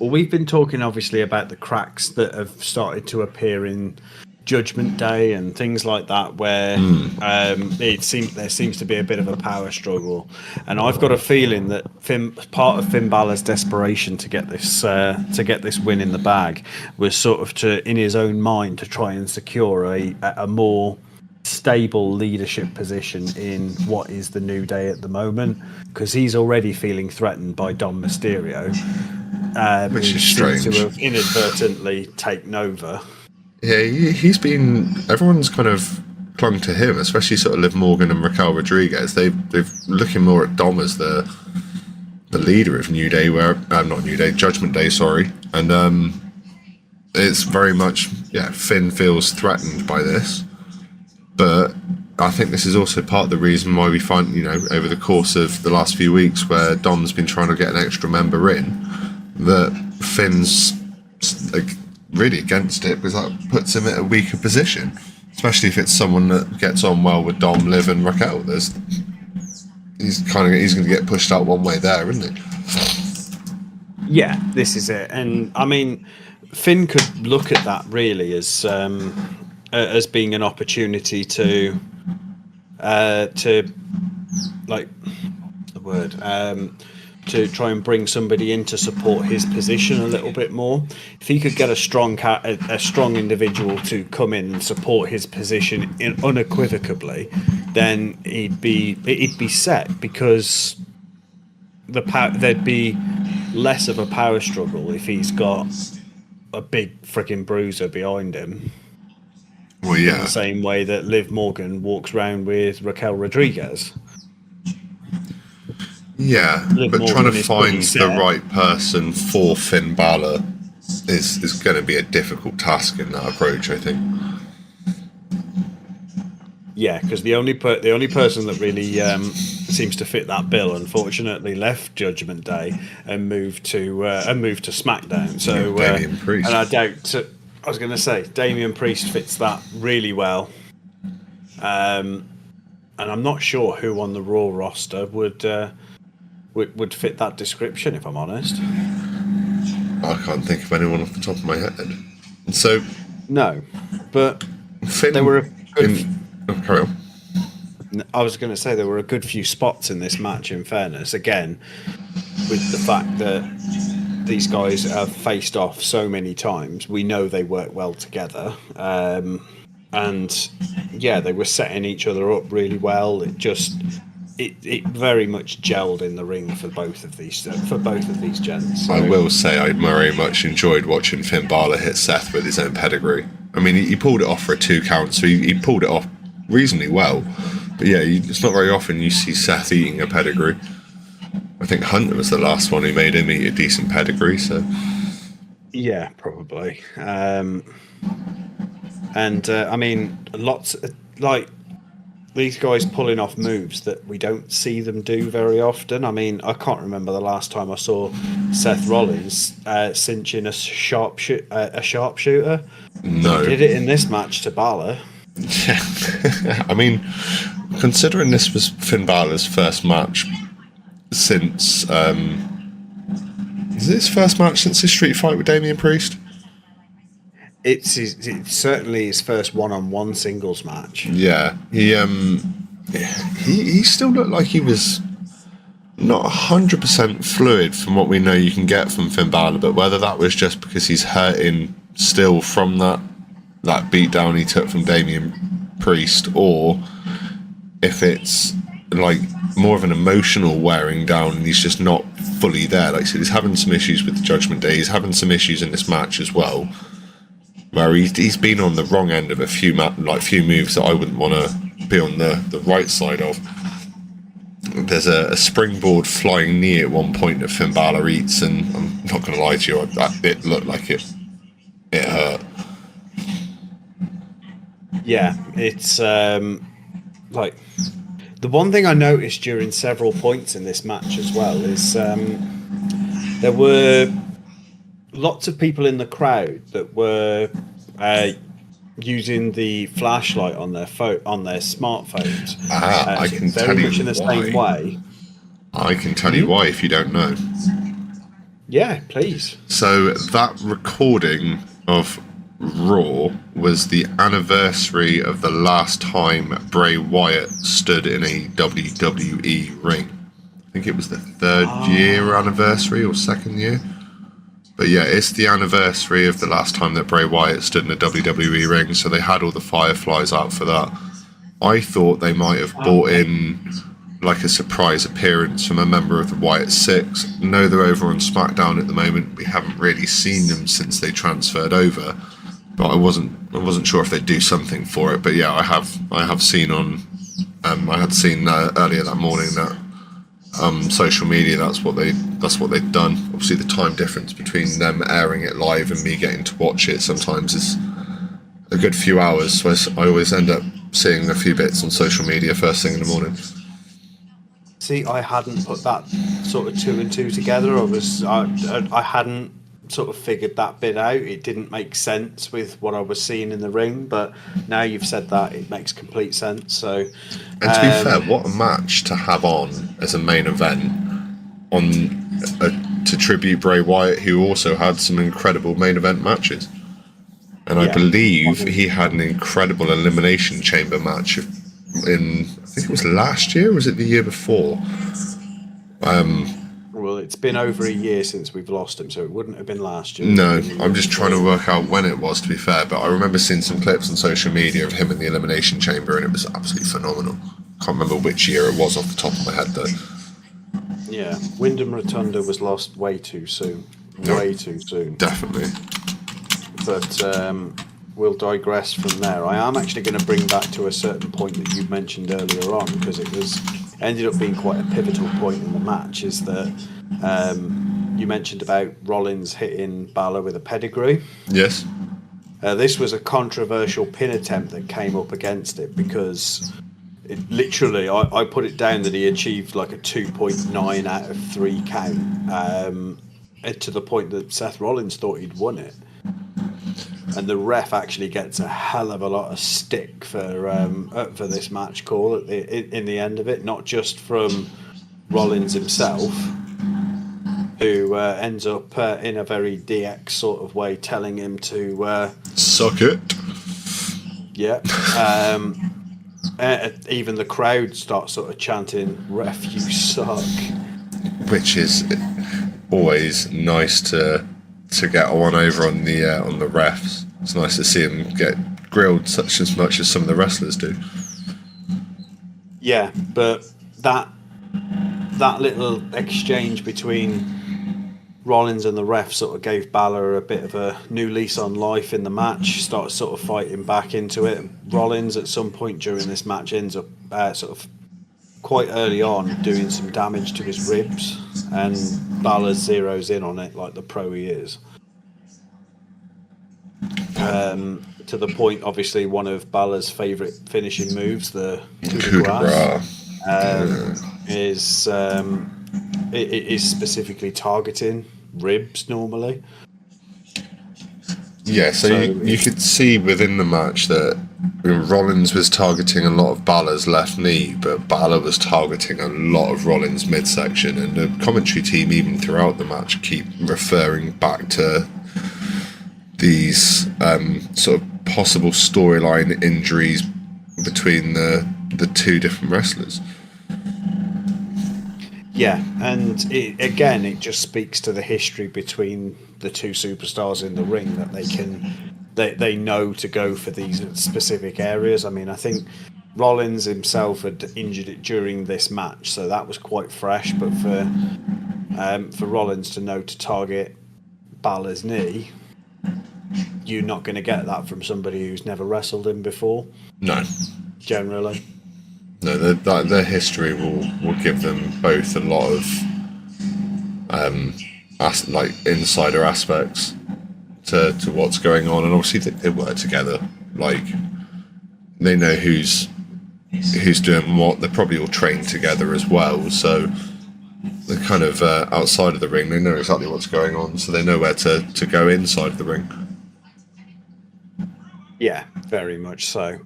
Well, we've been talking obviously about the cracks that have started to appear in Judgment Day and things like that, where there seems to be a bit of a power struggle, and I've got a feeling that part of Finn Balor's desperation to get this win in the bag was sort of in his own mind to try and secure a more stable leadership position in what is the New Day at the moment, because he's already feeling threatened by Dom Mysterio, Which is strange. to have inadvertently taken over. Yeah, he's been. Everyone's kind of clung to him, especially sort of Liv Morgan and Raquel Rodriguez. They've looking more at Dom as the leader of New Day, not New Day, Judgment Day, sorry. And it's very much Finn feels threatened by this, but I think this is also part of the reason why we find over the course of the last few weeks where Dom's been trying to get an extra member in, that Finn's really against it, because that puts him at a weaker position, especially if it's someone that gets on well with Dom, Liv, and Raquel. He's going to get pushed out one way there, isn't he? Yeah, this is it, and I mean, Finn could look at that really as being an opportunity to like the word. To try and bring somebody in to support his position a little bit more. If he could get a strong individual to come in and support his position unequivocally, then it'd be set, because there'd be less of a power struggle if he's got a big freaking bruiser behind him. Well, In yeah. the same way that Liv Morgan walks around with Raquel Rodriguez. Yeah, Liv but trying to Morgan is find pretty the set. right person for Finn Balor is going to be a difficult task in that approach, I think. Yeah, because the only person that really seems to fit that bill, unfortunately, left Judgment Day and moved to SmackDown. So Damian Priest. and I doubt. I was going to say Damian Priest fits that really well. And I'm not sure who on the Raw roster would fit that description, if I'm honest. I can't think of anyone off the top of my head. So No, but Finn, there were a good. carry on. I was going to say there were a good few spots in this match. In fairness, again, with the fact that these guys have faced off so many times, we know they work well together. And yeah, they were setting each other up really well. It very much gelled in the ring for both of these gents. So. I will say I very much enjoyed watching Finn Balor hit Seth with his own pedigree. I mean, he pulled it off for a 2 count, so he pulled it off reasonably well. But yeah, it's not very often you see Seth eating a pedigree. I think Hunter was the last one who made him eat a decent pedigree. So yeah, probably. I mean, lots like these guys pulling off moves that we don't see them do very often. I mean, I can't remember the last time I saw Seth Rollins cinching a sharpshooter. no, He did it in this match to Balor. Yeah. I mean, considering this was Finn Balor's first match since is it his first match since his street fight with Damian Priest? It's certainly his first one-on-one singles match. Yeah, he still looked like he was not 100% fluid from what we know you can get from Finn Balor, but whether that was just because he's hurting still from that beatdown he took from Damian Priest, or if it's like more of an emotional wearing down and he's just not fully there. Like I said, he's having some issues with the Judgment Day. He's having some issues in this match as well, where he's been on the wrong end of a few moves that I wouldn't want to be on the right side of. There's a springboard flying knee at one point that Finn Balor eats, and I'm not going to lie to you, it looked like it hurt. Yeah, it's like the one thing I noticed during several points in this match as well is there were lots of people in the crowd that were using the flashlight on their smartphones. I can very tell you much in the why. same way. I can tell you why if you don't know. Yeah, please. So that recording of Raw was the anniversary of the last time Bray Wyatt stood in a WWE ring. I think it was the 3rd year anniversary or 2nd year. But yeah, it's the anniversary of the last time that Bray Wyatt stood in a WWE ring, so they had all the fireflies out for that. I thought they might have brought in like a surprise appearance from a member of the Wyatt Six. No, they're over on SmackDown at the moment. We haven't really seen them since they transferred over. But I wasn't sure if they'd do something for it. But yeah, I have seen on I had seen earlier that morning that social media that's what they've done. Obviously, the time difference between them airing it live and me getting to watch it sometimes is a good few hours. So I always end up seeing a few bits on social media first thing in the morning. See, I hadn't put that sort of 2 and 2 together. I hadn't sort of figured that bit out. It didn't make sense with what I was seeing in the ring, but now you've said that, it makes complete sense. So, and to be fair, what a match to have on as a main event to tribute Bray Wyatt, who also had some incredible main event matches. And I believe he had an incredible Elimination Chamber match in, I think it was last year, or was it the year before? Well, it's been over a year since we've lost him, so it wouldn't have been last year. No, I'm just trying to work out when it was, to be fair, but I remember seeing some clips on social media of him in the Elimination Chamber, and it was absolutely phenomenal. Can't remember which year it was off the top of my head, though. Yeah, Wyndham Rotunda was lost way too soon. Way too soon. Definitely. but we'll digress from there. I am actually going to bring back to a certain point that you mentioned earlier on, because it ended up being quite a pivotal point in the match. Is that you mentioned about Rollins hitting Balor with a pedigree? Yes. This was a controversial pin attempt that came up against it, because it literally, I put it down that he achieved like a 2.9 out of 3 count, to the point that Seth Rollins thought he'd won it. And the ref actually gets a hell of a lot of stick for this match call in the end of it, not just from Rollins himself, who ends up in a very DX sort of way telling him to suck it. Yeah. Even the crowd starts sort of chanting, "Ref, you suck," which is always nice to get one over on the refs. It's nice to see them get grilled such as much as some of the wrestlers do. Yeah, but that little exchange between Rollins and the ref sort of gave Balor a bit of a new lease on life in the match. Started sort of fighting back into it. Rollins at some point during this match ends up sort of quite early on doing some damage to his ribs, and Balor zeroes in on it like the pro he is. To the point, obviously, one of Balor's favourite finishing moves, the coup de grace, is specifically targeting ribs normally. Yeah, so you could see within the match that Rollins was targeting a lot of Balor's left knee, but Balor was targeting a lot of Rollins' midsection, and the commentary team, even throughout the match, keep referring back to these sort of possible storyline injuries between the two different wrestlers. Yeah, and it just speaks to the history between the two superstars in the ring, that they know to go for these specific areas. I mean, I think Rollins himself had injured it during this match, so that was quite fresh. But for Rollins to know to target Balor's knee, you're not going to get that from somebody who's never wrestled him before. No, generally. No, their history will give them both a lot of like insider aspects to what's going on, and obviously they work together. Like, they know who's doing what. They're probably all trained together as well, so they're kind of outside of the ring. They know exactly what's going on, so they know where to go inside of the ring. Yeah, very much so.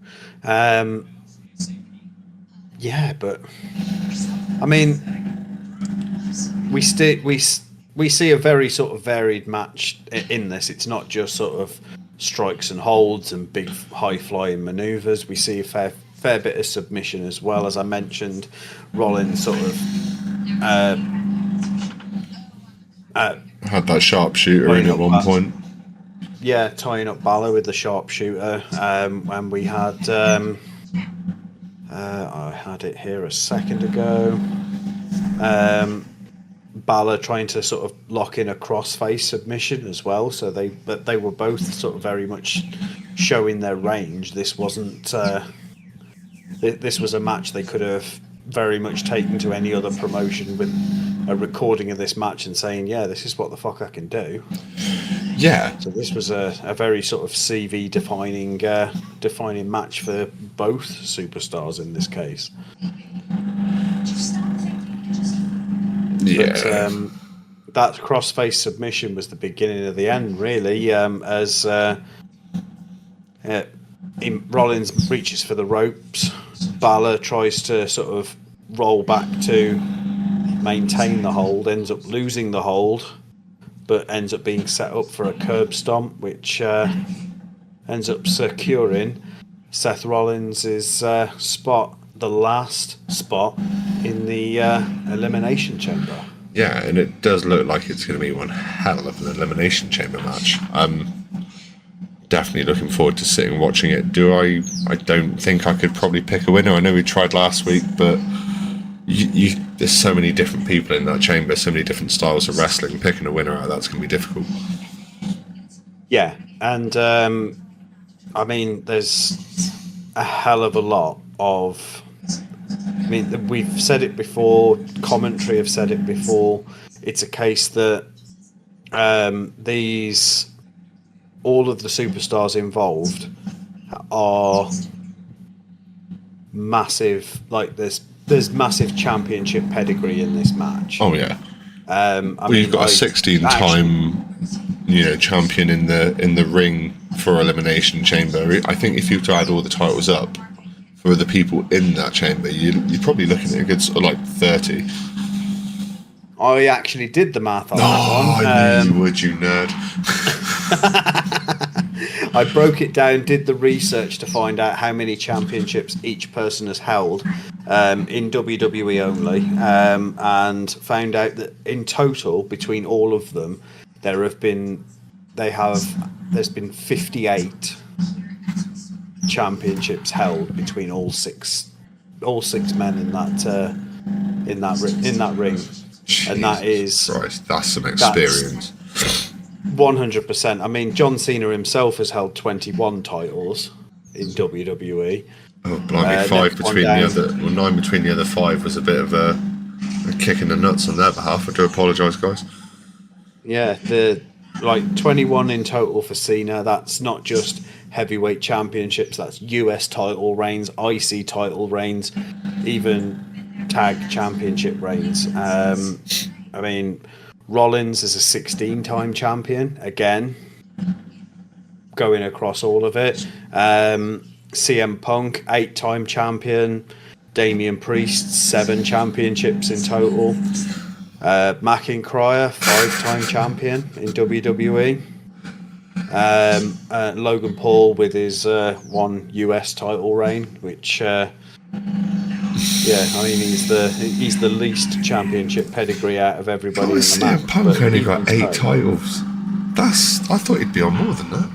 Yeah, but I mean, we see a very sort of varied match in this. It's not just sort of strikes and holds and big high flying maneuvers. We see a fair bit of submission as well. As I mentioned, Rollins sort of had that sharpshooter in at one point. Yeah, tying up Balor with the sharpshooter. And we had I had it here a second ago. Balor trying to sort of lock in a crossface submission as well. So they were both sort of very much showing their range. This wasn't. This was a match they could have very much taken to any other promotion with a recording of this match and saying, "Yeah, this is what the fuck I can do." Yeah. So this was a very sort of CV defining match for both superstars in this case. Yeah. But that crossface submission was the beginning of the end, really, as Rollins reaches for the ropes. Balor tries to sort of roll back to maintain the hold, ends up losing the hold, but ends up being set up for a curb stomp, which ends up securing Seth Rollins' spot, the last spot in the Elimination Chamber. Yeah, and it does look like it's going to be one hell of an Elimination Chamber match. I'm definitely looking forward to sitting and watching it. I don't think I could probably pick a winner. I know we tried last week, but there's so many different people in that chamber, so many different styles of wrestling. Picking a winner out of that's going to be difficult. Yeah, and I mean, there's a hell of a lot of. I mean, we've said it before. Commentary have said it before. It's a case that these all of the superstars involved are massive. Like there's massive championship pedigree in this match. Oh yeah. You've got a 16-time, champion in the ring for Elimination Chamber. I think if you were to add all the titles up for the people in that chamber, you're probably looking at a good sort of like 30. I actually did the math on that Oh, one. I knew you would, you nerd. I broke it down, did the research to find out how many championships each person has held in WWE only, and found out that in total, between all of them, there's been 58 championships held between all six men in that ring. Jesus and that is Christ, that's some experience. 100%. I mean, John Cena himself has held 21 titles in WWE. Oh, blimey, 5 between the other, 9 between the other 5 was a bit of a kick in the nuts on their behalf. I do apologise, guys. Yeah, 21 in total for Cena. That's not just heavyweight championships. That's US title reigns, IC title reigns, even tag championship reigns. I mean, Rollins is a 16-time champion, again, going across all of it. CM Punk, 8-time champion. Damian Priest, 7 championships in total. McIntyre, 5-time champion in WWE. Logan Paul with his 1 US title reign, which I mean, he's the least championship pedigree out of everybody in the match. CM Punk only got 8 titles. I thought he'd be on more than that.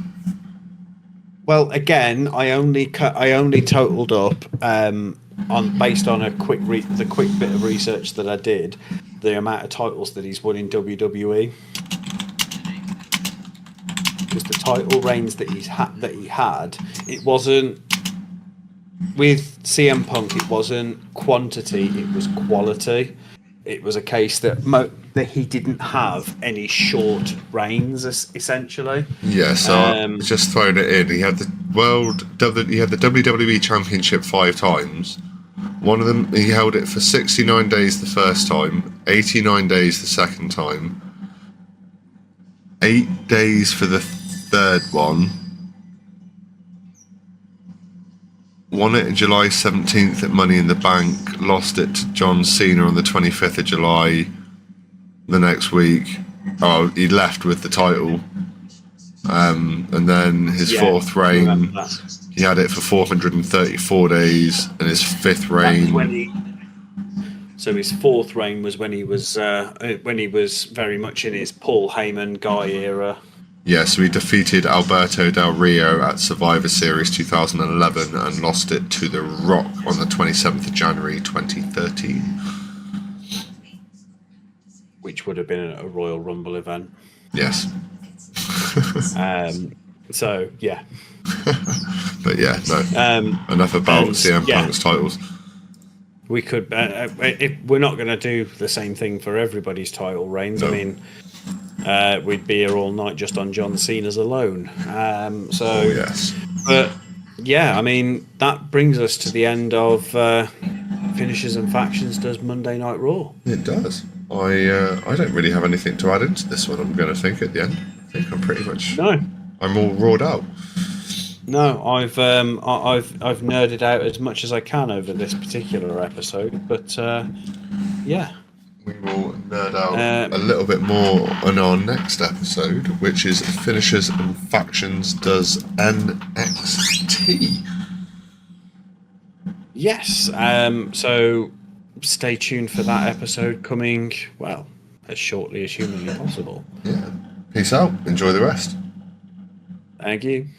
Well, again, I only totaled up based on the quick bit of research that I did, the amount of titles that he's won in WWE. Because the title reigns that he had, it wasn't. With CM Punk, it wasn't quantity; it was quality. It was a case that he didn't have any short reigns, essentially. Yeah, so just throwing it in. He had the WWE Championship 5 times. One of them, he held it for 69 days the first time, 89 days the second time, 8 days for the third one. Won it in July 17th at Money in the Bank, lost it to John Cena on the 25th of July the next week. Oh, he left with the title. And then his fourth reign, he had it for 434 days, and his 5th reign. So his 4th reign was when he was very much in his Paul Heyman Guy era. Yeah, so he defeated Alberto Del Rio at Survivor Series 2011 and lost it to The Rock on the 27th of January 2013. Which would have been a Royal Rumble event. Yes. So, yeah. But yeah, no. Enough about CM Punk's titles. We could... we're not going to do the same thing for everybody's title reigns. No. I mean... we'd be here all night just on John Cena's alone. Yes. But yeah, I mean, that brings us to the end of Finishes and Factions does Monday Night Raw. It does. I don't really have anything to add into this one, I'm going to think, at the end. I think I'm pretty much... No. I'm all roared out. No, I've nerded out as much as I can over this particular episode, but yeah. We will nerd out a little bit more on our next episode, which is Finishers and Factions does NXT. Yes, so stay tuned for that episode coming, well, as shortly as humanly possible. Yeah. Peace out. Enjoy the rest. Thank you.